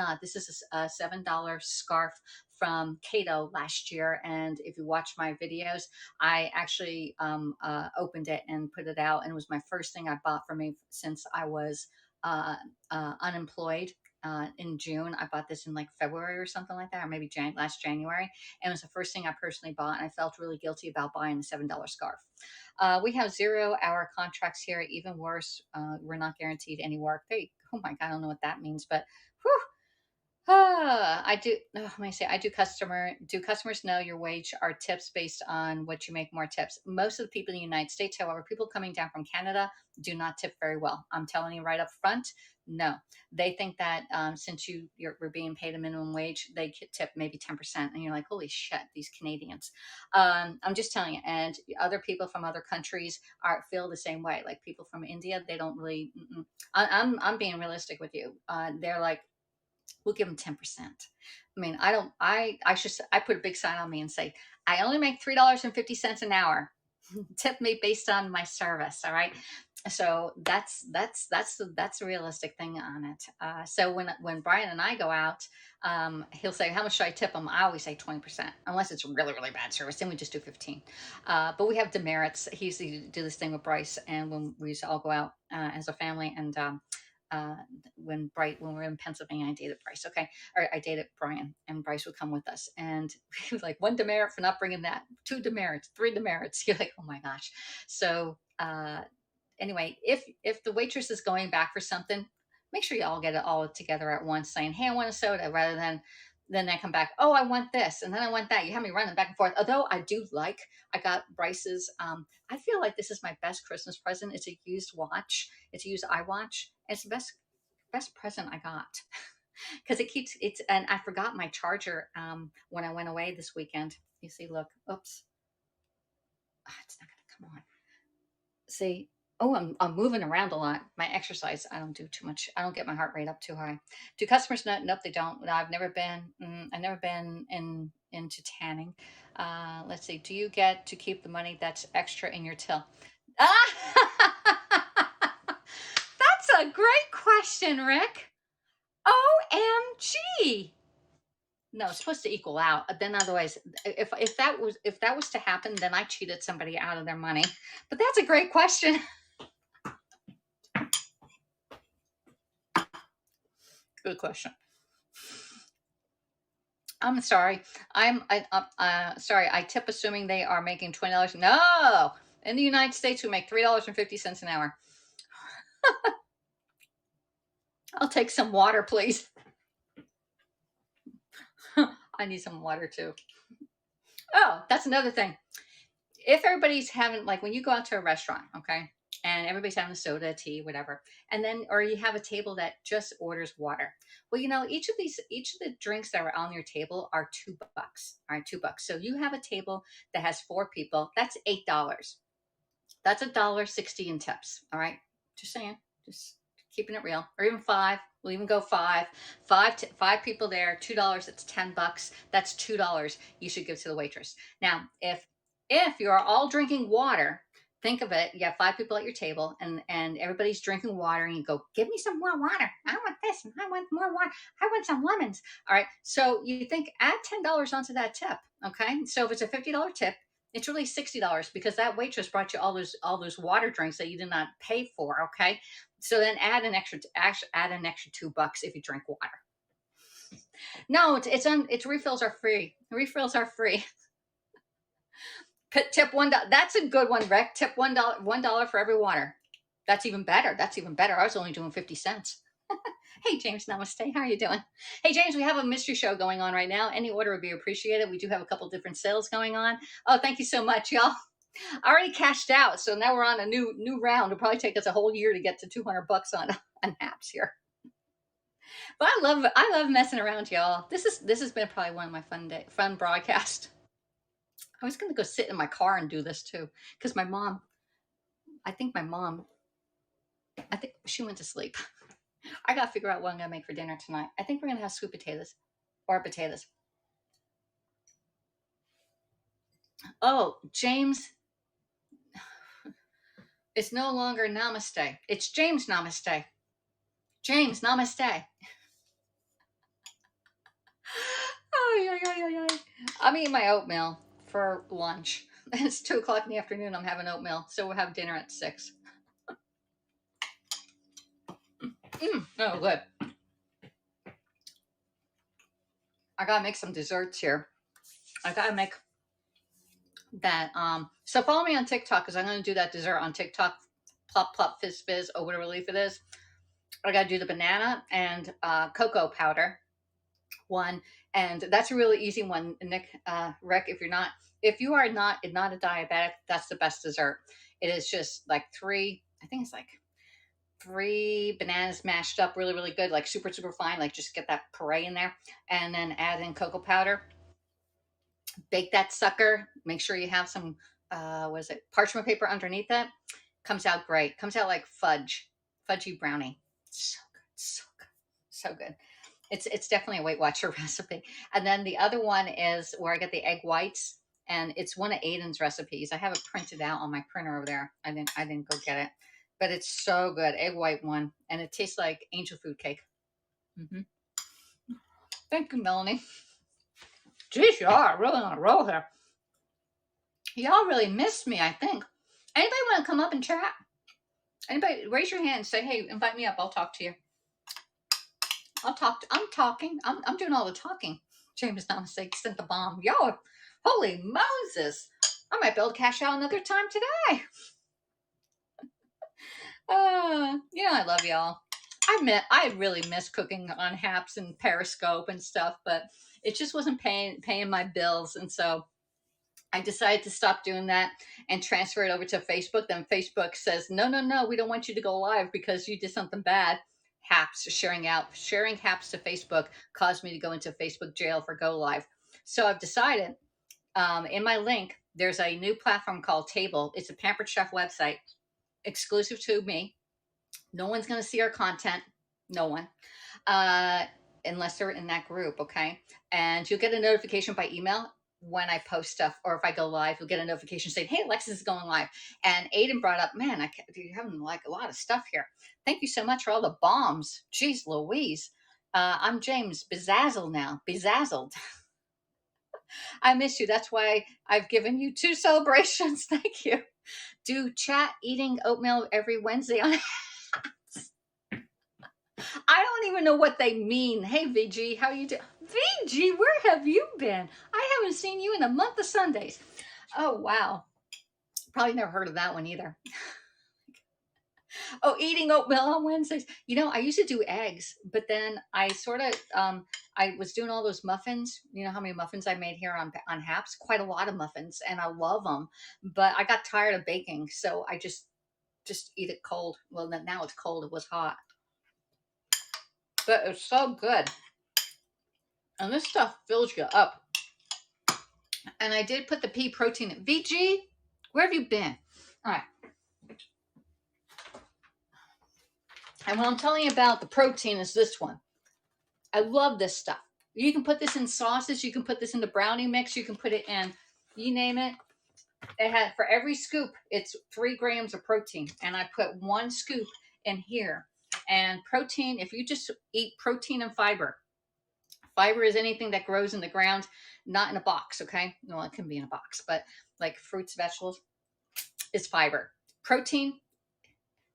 a $7 scarf from CanDo last year. And if you watch my videos, I actually opened it and put it out. And it was my first thing I bought for me since I was unemployed. In June, I bought this in like February or something like that, or maybe last January. And it was the first thing I personally bought. And I felt really guilty about buying a $7 scarf. We have 0-hour contracts here. Even worse, we're not guaranteed any work. Oh my God, I don't know what that means, but whew, I do. Let me say, I do Do customers know your wage are tips based on what you make more tips? Most of the people in the United States, however, people coming down from Canada do not tip very well. I'm telling you right up front. No, they think that since we're being paid a minimum wage, they could tip maybe 10%, and you're like, holy shit, these Canadians. I'm just telling you, and other people from other countries feel the same way. Like people from India, they don't really. I'm being realistic with you. They're like, we'll give them 10%. I mean, I put a big sign on me and say, I only make $3.50 an hour. Tip me based on my service. All right. So that's a realistic thing on it. So when Brian and I go out, he'll say, how much should I tip him? I always say 20%, unless it's really, really bad service. Then we just do 15. But we have demerits. He used to do this thing with Bryce, and when we used to all go out as a family, and when we're in Pennsylvania, I dated Bryce. Okay. Or I dated Brian, and Bryce would come with us. And he was like, one demerit for not bringing that, two demerits, three demerits. You're like, oh my gosh. So, anyway, if the waitress is going back for something, Make sure you all get it all together at once, saying, "Hey, I want a soda," rather than then they come back, "Oh, I want this," and then I want that. You have me running back and forth. Although I do like, I got Bryce's. I feel like this is my best Christmas present. It's a used watch. It's a used iWatch. It's the best present I got because it keeps it's. And I forgot my charger when I went away this weekend. You see, look, oops, it's not gonna come on. See, oh, I'm moving around a lot. My exercise, I don't do too much. I don't get my heart rate up too high. Do customers know? Nope, they don't. I've never been. I've never been into tanning. Let's see. Do you get to keep the money that's extra in your till? Ah, that's a great question, Rick. OMG. No, it's supposed to equal out. Then otherwise, if that was to happen, then I cheated somebody out of their money. But that's a great question. Good question. I'm sorry. Sorry. I tip assuming they are making $20. No, in the United States we make $3.50 an hour. I'll take some water, please. I need some water too. Oh, that's another thing. If everybody's having, like, when you go out to a restaurant, okay, and everybody's having a soda, tea, whatever, and then, or you have a table that just orders water. Well, you know, each of the drinks that are on your table are $2. All right, $2. So you have a table that has 4 people. That's $8. That's $1.60 in tips. All right, just saying, just keeping it real, or even 5. We'll even go 5. 5 people there, $2. That's $10. That's $2 you should give to the waitress. Now, if you're all drinking water, think of it. You have 5 people at your table, and everybody's drinking water, and you go, "Give me some more water. I want this, and I want more water. I want some lemons." All right. So you think, add $10 onto that tip. Okay. So if it's a $50 tip, it's really $60 because that waitress brought you all those water drinks that you did not pay for. Okay. So then add an extra $2 if you drink water. No, it's refills are free. Refills are free. Tip $1. That's a good one, Rick. Tip $1 for every water. That's even better. That's even better. I was only doing 50 cents. Hey, James, namaste. How are you doing? Hey, James, we have a mystery show going on right now. Any order would be appreciated. We do have a couple different sales going on. Oh, thank you so much, y'all. I already cashed out, so now we're on a new round. It'll probably take us a whole year to get to $200 on apps here. But I love messing around, y'all. This has been probably one of my fun broadcasts. I was going to go sit in my car and do this too, because I think she went to sleep. I got to figure out what I'm going to make for dinner tonight. I think we're going to have sweet potatoes or potatoes. Oh, James. It's no longer namaste. It's James namaste. James namaste. Oh, yeah. I'm eating my oatmeal for lunch. It's 2:00 in the afternoon. I'm having oatmeal. So we'll have dinner at 6. Oh, good. I gotta make some desserts here. I gotta make that. So follow me on TikTok because I'm gonna do that dessert on TikTok. Plop plop fizz fizz or whatever leaf it is. I gotta do the banana and cocoa powder one, and that's a really easy one. Nick, Rick, if you are not a diabetic, that's the best dessert. It is just like 3. I think it's like 3 bananas mashed up really, really good, like super, super fine. Like just get that puree in there and then add in cocoa powder. Bake that sucker. Make sure you have some, parchment paper underneath it. Comes out great. Comes out like fudgy brownie. So good, so good, so good. It's definitely a Weight Watcher recipe. And then the other one is where I get the egg whites, and it's one of Aiden's recipes. I have it printed out on my printer over there. I didn't go get it. But it's so good, egg white one, and it tastes like angel food cake. Thank you, Melanie. Geez, y'all are really on a roll here. Y'all really missed me, I think. Anybody want to come up and chat? Anybody, raise your hand and say, "Hey, invite me up. I'll talk to you." I'm talking. I'm doing all the talking. James Namaste sent the bomb. Y'all, holy Moses. I might be able to cash out another time today. Yeah, I love y'all. I really miss cooking on Haps and Periscope and stuff, but it just wasn't paying my bills, and so I decided to stop doing that and transfer it over to Facebook. Then Facebook says, no, no, no, we don't want you to go live because you did something bad. Haps sharing Haps to Facebook caused me to go into Facebook jail for go live. So I've decided, in my link, there's a new platform called Table. It's a Pampered Chef website exclusive to me. No one's going to see our content. No one. Uh, Unless they're in that group. Okay. And you'll get a notification by email when I post stuff, or if I go live, you'll get a notification saying, hey, Alexis is going live. And Aiden brought up, man, you're having like a lot of stuff here. Thank you so much for all the bombs. Jeez Louise. I'm James Bezazzle now. Bezazzled. I miss you. That's why I've given you 2 celebrations. Thank you. Do chat eating oatmeal every Wednesday on I don't even know what they mean. Hey, VG, how you doing? VG, where have you been? I haven't seen you in a month of Sundays. Oh, wow. Probably never heard of that one either. Oh, eating oatmeal on Wednesdays. You know, I used to do eggs, but then I sort of, I was doing all those muffins. You know how many muffins I made here on Haps? Quite a lot of muffins, and I love them. But I got tired of baking, so I just eat it cold. Well, now it's cold. It was hot. But it's so good. And this stuff fills you up. And I did put the pea protein in. VG, where have you been? All right. And what I'm telling you about the protein is this one. I love this stuff. You can put this in sauces. You can put this in the brownie mix. You can put it in, you name it. It had, for every scoop, it's 3 grams of protein. And I put 1 scoop in here. And protein, if you just eat protein and fiber, fiber is anything that grows in the ground, not in a box, okay? Well, it can be in a box, but like fruits, vegetables, is fiber. Protein,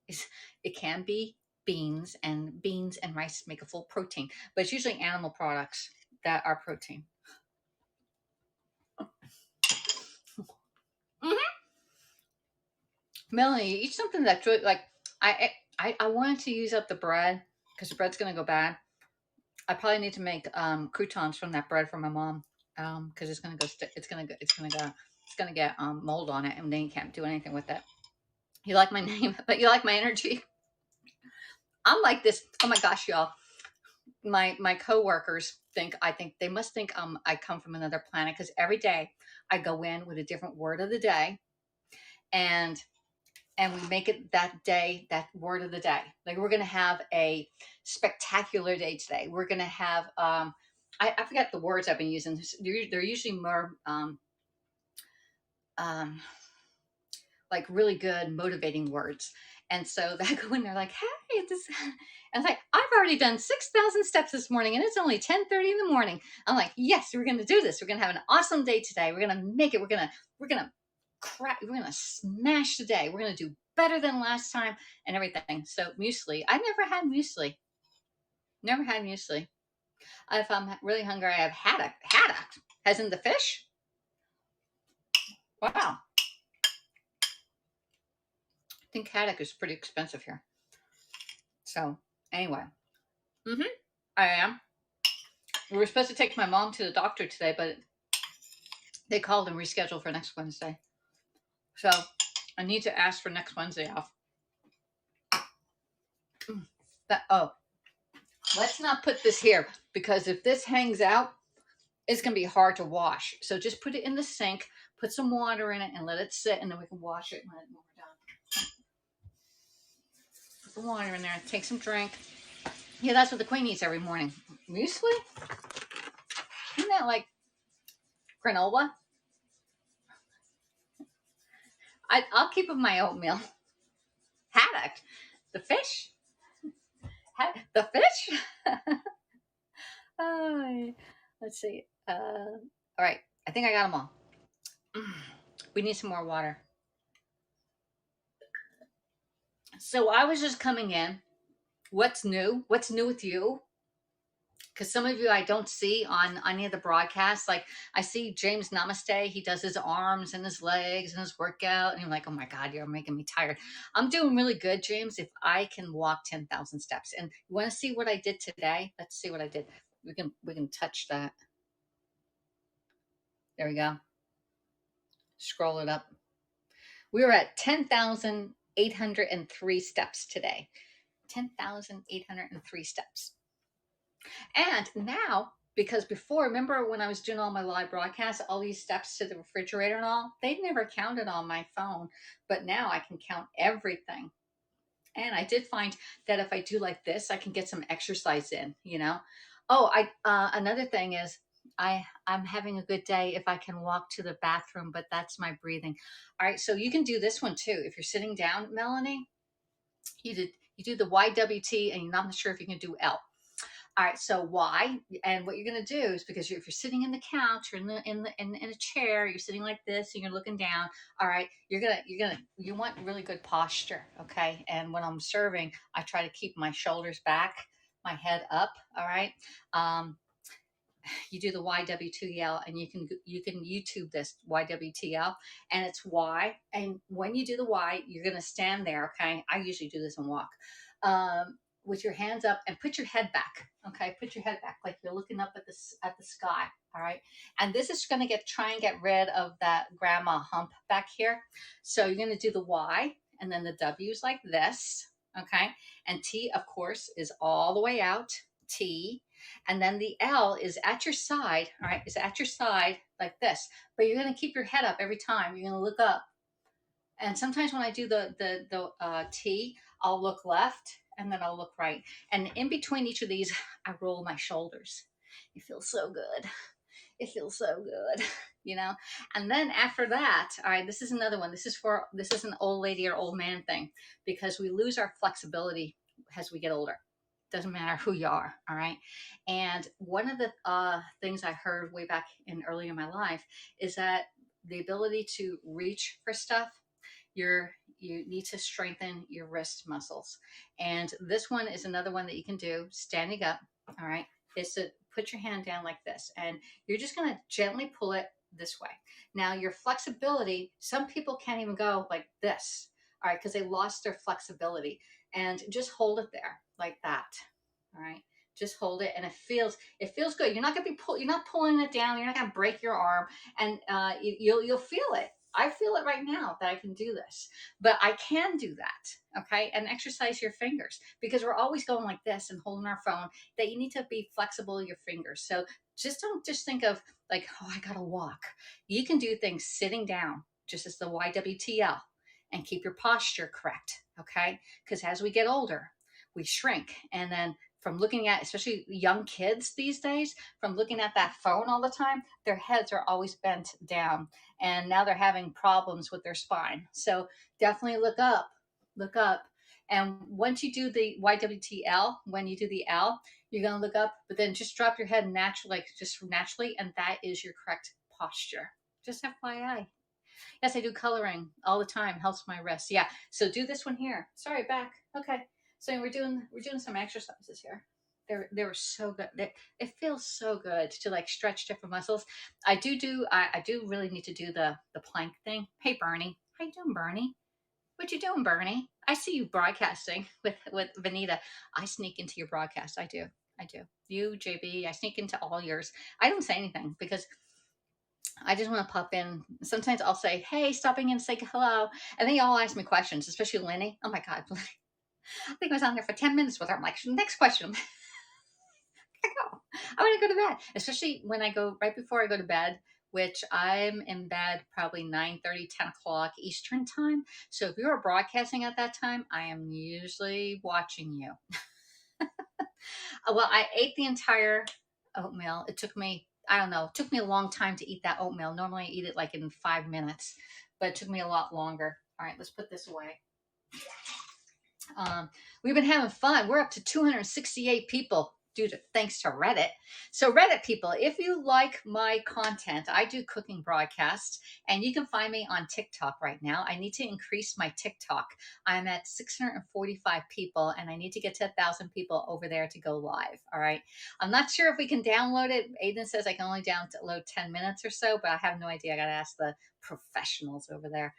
it can be beans and rice make a full protein, but it's usually animal products that are protein. Melanie, you eat something that's really, like, I wanted to use up the bread because the bread's going to go bad. I probably need to make croutons from that bread for my mom because it's going to get mold on it, and then you can't do anything with it. You like my name, but you like my energy. I'm like this. Oh my gosh, y'all. My coworkers they must think I come from another planet, because every day I go in with a different word of the day, and we make it that day, that word of the day. Like, we're going to have a spectacular day today. We're going to have, I forget the words I've been using. They're usually more, like really good, motivating words. And so they go in there like, hey, and like, I've already done 6,000 steps this morning and it's only 10:30 in the morning. I'm like, yes, we're going to do this. We're going to have an awesome day today. We're going to make it. We're going to smash the day. We're going to do better than last time and everything. So muesli, I never had muesli. Never had muesli. If I'm really hungry, I have haddock. Haddock, as in the fish. Wow. I think haddock is pretty expensive here. So anyway, I am. We were supposed to take my mom to the doctor today, but they called and rescheduled for next Wednesday. So I need to ask for next Wednesday off. Let's not put this here, because if this hangs out, it's going to be hard to wash. So just put it in the sink, put some water in it, and let it sit, and then we can wash it when we're done. Put the water in there, take some drink. Yeah, that's what the queen eats every morning. Muesli? Isn't that like granola? I'll keep with my oatmeal. Haddock. The fish? The fish? Let's see. All right. I think I got them all. We need some more water. So I was just coming in. What's new? What's new with you? because some of you I don't see on any of the broadcasts. Like I see James Namaste, he does his arms and his legs and his workout, and I'm like, oh my God, you're making me tired. I'm doing really good, James, if I can walk 10,000 steps. And you want to see what I did today? Let's see what I did. We can touch that. There we go. Scroll it up. We were at 10,803 steps today. 10,803 steps. And now, because before, remember when I was doing all my live broadcasts, all these steps to the refrigerator and all, they'd never counted on my phone. But now I can count everything. And I did find that if I do like this, I can get some exercise in, you know. Oh, another thing is I'm having a good day if I can walk to the bathroom, but that's my breathing. All right, so you can do this one too. If you're sitting down, Melanie, you do the YWT, and you're not sure if you can do L. All right, so Y, and what you're going to do is, because if you're sitting in the couch or in a chair, you're sitting like this and you're looking down. All right, you want really good posture, okay? And when I'm serving, I try to keep my shoulders back, my head up. All right. You do the YWTL, and you can YouTube this YWTL, and it's Y. And when you do the Y, you're going to stand there. Okay. I usually do this and walk. With your hands up, and put your head back. Okay, put your head back like you're looking up at the sky. All right, and this is going to try and get rid of that grandma hump back here. So you're going to do the Y, and then the W's like this. Okay, and T, of course, is all the way out. T, and then the L is at your side. All right, is at your side like this. But you're going to keep your head up every time. You're going to look up. And sometimes when I do the T, I'll look left, and then I'll look right. And in between each of these, I roll my shoulders. It feels so good. It feels so good, you know? And then after that, all right, this is another one. This is an old lady or old man thing, because we lose our flexibility as we get older. Doesn't matter who you are, all right? And one of the things I heard way back early in my life is that the ability to reach for stuff, you need to strengthen your wrist muscles. And this one is another one that you can do standing up. All right, is to put your hand down like this, and you're just going to gently pull it this way. Now your flexibility, some people can't even go like this, all right, because they lost their flexibility. And just hold it there like that. All right, just hold it, and it feels good. You're not going to be you're not pulling it down. You're not going to break your arm, and you'll feel it. I feel it right now that I can do this, but I can do that. Okay. And exercise your fingers, because we're always going like this and holding our phone, that you need to be flexible with your fingers. So don't just think of like, oh, I got to walk. You can do things sitting down, just as the YWTL, and keep your posture correct. Okay. Because as we get older, we shrink. And then from looking at, especially young kids these days, from looking at that phone all the time, their heads are always bent down, and now they're having problems with their spine. So definitely look up. And once you do the YWTL, when you do the L, you're going to look up, but then just drop your head naturally, and that is your correct posture. Just FYI. Yes, I do coloring all the time. Helps my wrist. Yeah. So do this one here. Sorry, back. Okay. So we're doing some exercises here. They were so good. It feels so good to like stretch different muscles. I do really need to do the plank thing. Hey Bernie, how you doing, Bernie? What you doing, Bernie? I see you broadcasting with Vanita. I sneak into your broadcast. I do. You, JB, I sneak into all yours. I don't say anything because I just want to pop in. Sometimes I'll say, hey, stopping in to say hello. And they all ask me questions, especially Lenny. Oh my God. I think I was on there for 10 minutes with her. I'm like, next question. I want to go to bed, especially when I go right before I go to bed, which I'm in bed probably 9:30, 10 o'clock Eastern time. So if you're broadcasting at that time, I am usually watching you. Well, I ate the entire oatmeal. It took me, I don't know, it took me a long time to eat that oatmeal. Normally I eat it like in 5 minutes, but it took me a lot longer. All right, let's put this away. We've been having fun. We're up to 268 people. thanks to Reddit. So Reddit people, if you like my content, I do cooking broadcasts, and you can find me on TikTok right now. I need to increase my TikTok. I'm at 645 people, and I need to get to 1,000 people over there to go live. All right. I'm not sure if we can download it. Aiden says I can only download 10 minutes or so, but I have no idea. I got to ask the professionals over there.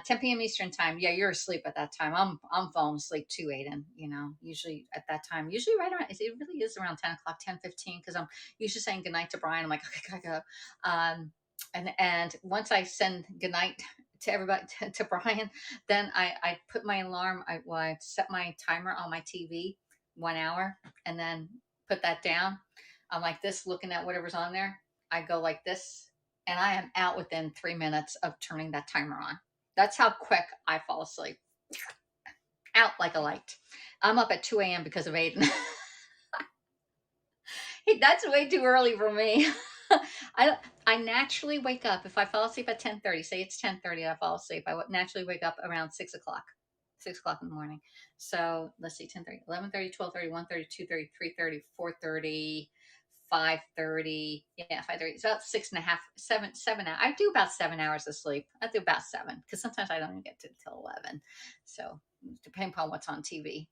10 p.m. Eastern time. Yeah, you're asleep at that time. I'm falling asleep too, Aiden. You know, usually at that time, usually right around, it really is around 10 o'clock, 10:15, because I'm usually saying goodnight to Brian. I'm like, okay, gotta go. And once I send goodnight to everybody, to Brian, then I put my alarm. I set my timer on my TV, 1 hour, and then put that down. I'm like this, looking at whatever's on there. I go like this, and I am out within 3 minutes of turning that timer on. That's how quick I fall asleep. Out like a light. I'm up at 2 a.m. because of Aiden. Hey, that's way too early for me. I naturally wake up if I fall asleep at 10:30. Say it's 10:30, I fall asleep. I would naturally wake up around 6 o'clock. 6 o'clock in the morning. So let's see, 10:30, 11:30, 12:30, 1:30, 2:30, 3:30, 4:30, 5:30. Yeah, 5:30. It's about 6.5, 7 hours. I do about 7 hours of sleep. I do about 7, because sometimes I don't even get to till 11. So depending upon what's on TV.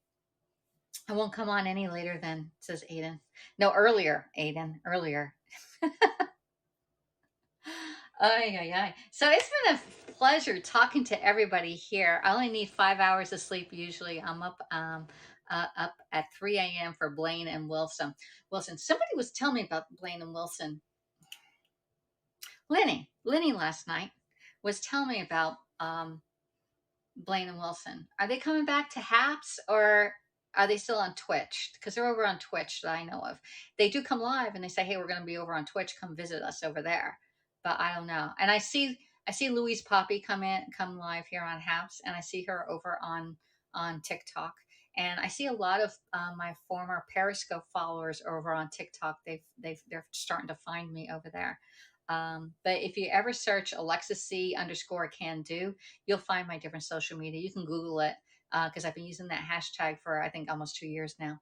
I won't come on any later than, says Aiden. No, earlier, Aiden, earlier. Ay, ay, ay. So it's been a pleasure talking to everybody here. I only need 5 hours of sleep usually. I'm up at 3 a.m. for Blaine and Wilson. Somebody was telling me about Blaine and Wilson. Lenny last night was telling me about Blaine and Wilson. Are they coming back to Haps, or are they still on Twitch? Because they're over on Twitch that I know of. They do come live and they say, "Hey, we're going to be over on Twitch. Come visit us over there." But I don't know. And I see Louise Poppy come live here on Haps, and I see her over on TikTok. And I see a lot of my former Periscope followers over on TikTok. They're starting to find me over there. But if you ever search AlexisC _, CanDo, you'll find my different social media. You can Google it, because I've been using that hashtag for, I think, almost 2 years now.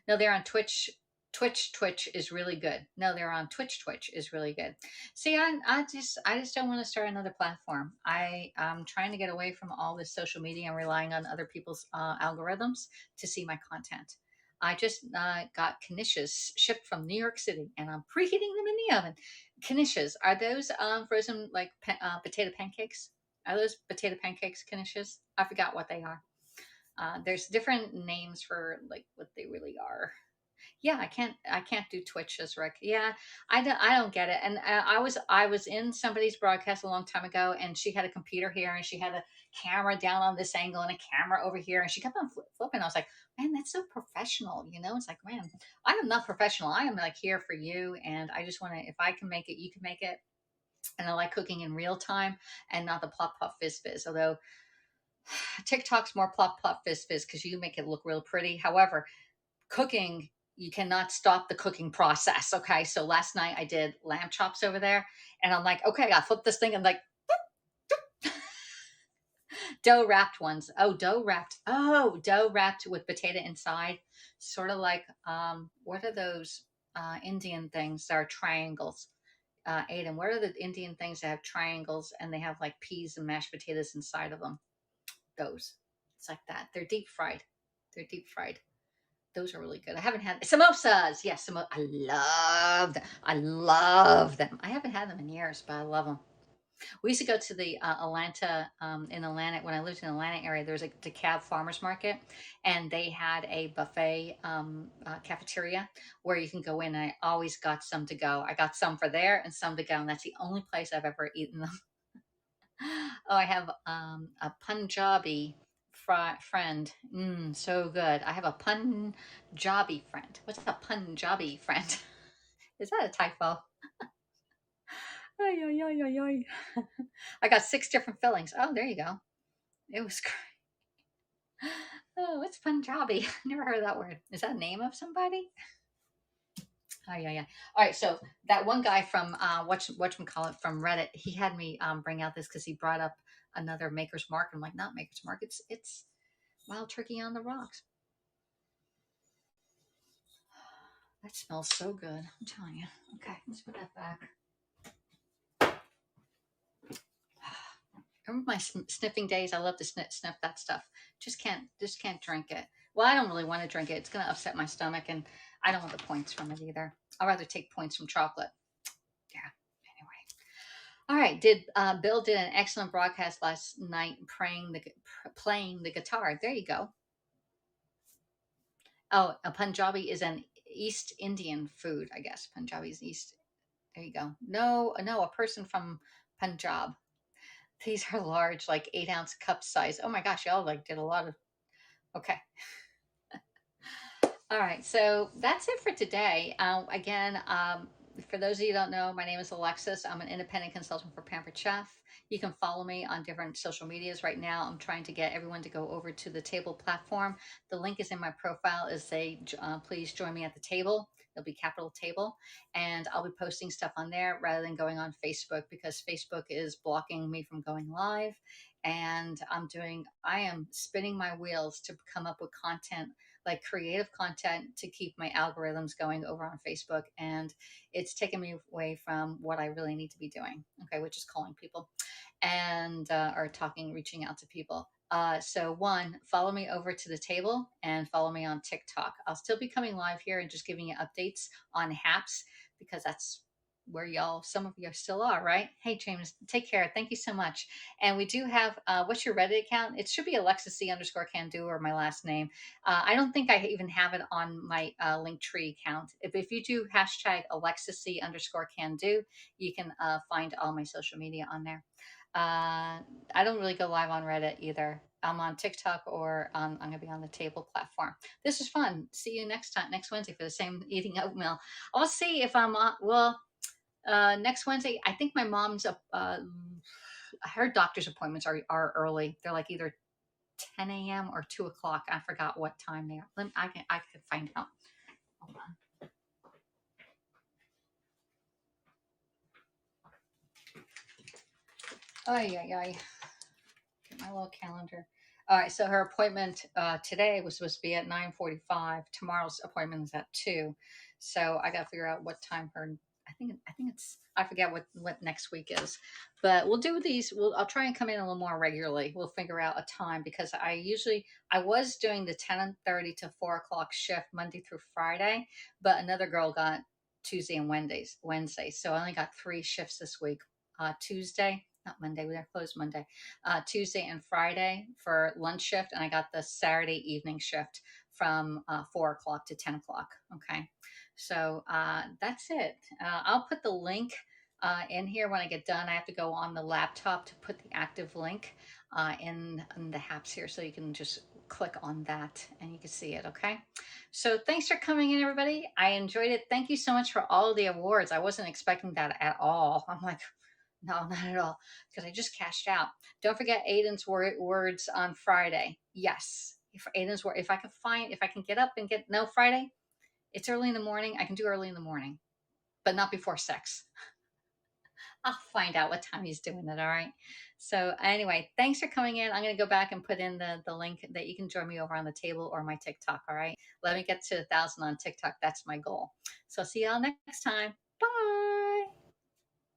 No, they're on Twitch. Twitch is really good. No, they're on Twitch. Twitch is really good. See, I just don't want to start another platform. I'm trying to get away from all this social media and relying on other people's algorithms to see my content. I just got knishes shipped from New York City, and I'm preheating them in the oven. Knishes, are those frozen like potato pancakes? Are those potato pancakes knishes? I forgot what they are. There's different names for like what they really are. Yeah, I can't do Twitch as Rick. Yeah, I don't get it. And I was in somebody's broadcast a long time ago, and she had a computer here, and she had a camera down on this angle and a camera over here, and she kept on flipping. I was like, man, that's so professional. It's like, man, I am not professional. I am like here for you, and I just want to. If I can make it, you can make it. And I like cooking in real time and not the plop plop fizz fizz. Although TikTok's more plop plop fizz fizz because you make it look real pretty. However, cooking, you cannot stop the cooking process. Okay. So last night I did lamb chops over there, and I'm like, okay, I gotta flip this thing, and like dough wrapped ones. Oh, dough wrapped. Oh, dough wrapped with potato inside. Sort of like, what are those Indian things that are triangles? Aiden, what are the Indian things that have triangles and they have like peas and mashed potatoes inside of them? Those. It's like that. They're deep fried. They're deep fried. Those are really good. I haven't had samosas. Yes, I love them. I love them. I haven't had them in years, but I love them. We used to go to the Atlanta, in Atlanta, when I lived in the Atlanta area. There was a DeKalb farmers market, and they had a buffet cafeteria where you can go in. And I always got some to go. I got some for there and some to go, and that's the only place I've ever eaten them. Oh, I have a Punjabi friend. So good. I have a Punjabi friend. What's a Punjabi friend? Is that a typo? Ay, ay, ay, ay, ay. I got 6 different fillings. Oh, there you go. It was great. Oh, what's Punjabi? Never heard of that word. Is that a name of somebody? Oh, yeah. All right. So that one guy from whatchamacallit from Reddit, he had me bring out this because he brought up another Maker's Mark. I'm like, not Maker's Mark. It's Wild Turkey on the Rocks. That smells so good. I'm telling you. Okay, let's put that back. Remember my sniffing days? I love to sniff that stuff. Just can't drink it. Well, I don't really want to drink it. It's going to upset my stomach, and I don't want the points from it either. I'd rather take points from chocolate. Yeah. Anyway. All right. Bill did an excellent broadcast last night, playing the guitar. There you go. Oh, a Punjabi is an East Indian food, I guess. Punjabi is East. There you go. No, no, a person from Punjab. These are large, like 8-ounce cup size. Oh my gosh, y'all like did a lot of. Okay. All right, so that's it for today. Again, for those of you who don't know, my name is Alexis. I'm an independent consultant for Pampered Chef. You can follow me on different social medias. Right now, I'm trying to get everyone to go over to the table platform. The link is in my profile. Is say, please join me at the table. It'll be capital table, and I'll be posting stuff on there rather than going on Facebook because Facebook is blocking me from going live. And I am spinning my wheels to come up with content, like creative content, to keep my algorithms going over on Facebook. And it's taken me away from what I really need to be doing, okay, which is calling people and or reaching out to people. So one, follow me over to the table and follow me on TikTok. I'll still be coming live here and just giving you updates on haps because that's where some of you still are, right? Hey, James, take care. Thank you so much. And we do have, what's your Reddit account? It should be AlexisC underscore CanDo or my last name. I don't think I even have it on my Linktree account. If you do hashtag AlexisC underscore CanDo, you can find all my social media on there. I don't really go live on Reddit either. I'm on TikTok or I'm going to be on the table platform. This is fun. See you next Wednesday for the same eating oatmeal. I'll see if I'm next Wednesday. I think my mom's her doctor's appointments are early. They're like either 10 a.m. or 2 o'clock. I forgot what time they are. I can find out. Hold on. Oh, yeah. Get my little calendar. All right, so her appointment today was supposed to be at 9:45. Tomorrow's appointment is at 2. So I got to figure out what time her. I think it's. I forget what next week is, but we'll do these. I'll try and come in a little more regularly. We'll figure out a time because I was doing the 10:30 to 4 o'clock shift Monday through Friday, but another girl got Tuesday and Wednesday. So I only got 3 shifts this week. Tuesday, not Monday. We are closed Monday. Tuesday and Friday for lunch shift, and I got the Saturday evening shift from 4 o'clock to 10 o'clock. Okay, so that's it. I'll put the link in here when I get done. I have to go on the laptop to put the active link in the apps here, so you can just click on that and you can see it. Okay, so thanks for coming in, everybody. I enjoyed it. Thank you so much for all of the awards. I wasn't expecting that at all. I'm like, no, not at all, because I just cashed out. Don't forget Aiden's words on Friday. Yes, if Aiden's word, if I can get up and get no Friday, it's early in the morning. I can do early in the morning, but not before 6. I'll find out what time he's doing it. All right. So anyway, thanks for coming in. I'm going to go back and put in the link that you can join me over on the table or my TikTok. All right. Let me get to 1,000 on TikTok. That's my goal. So see y'all next time.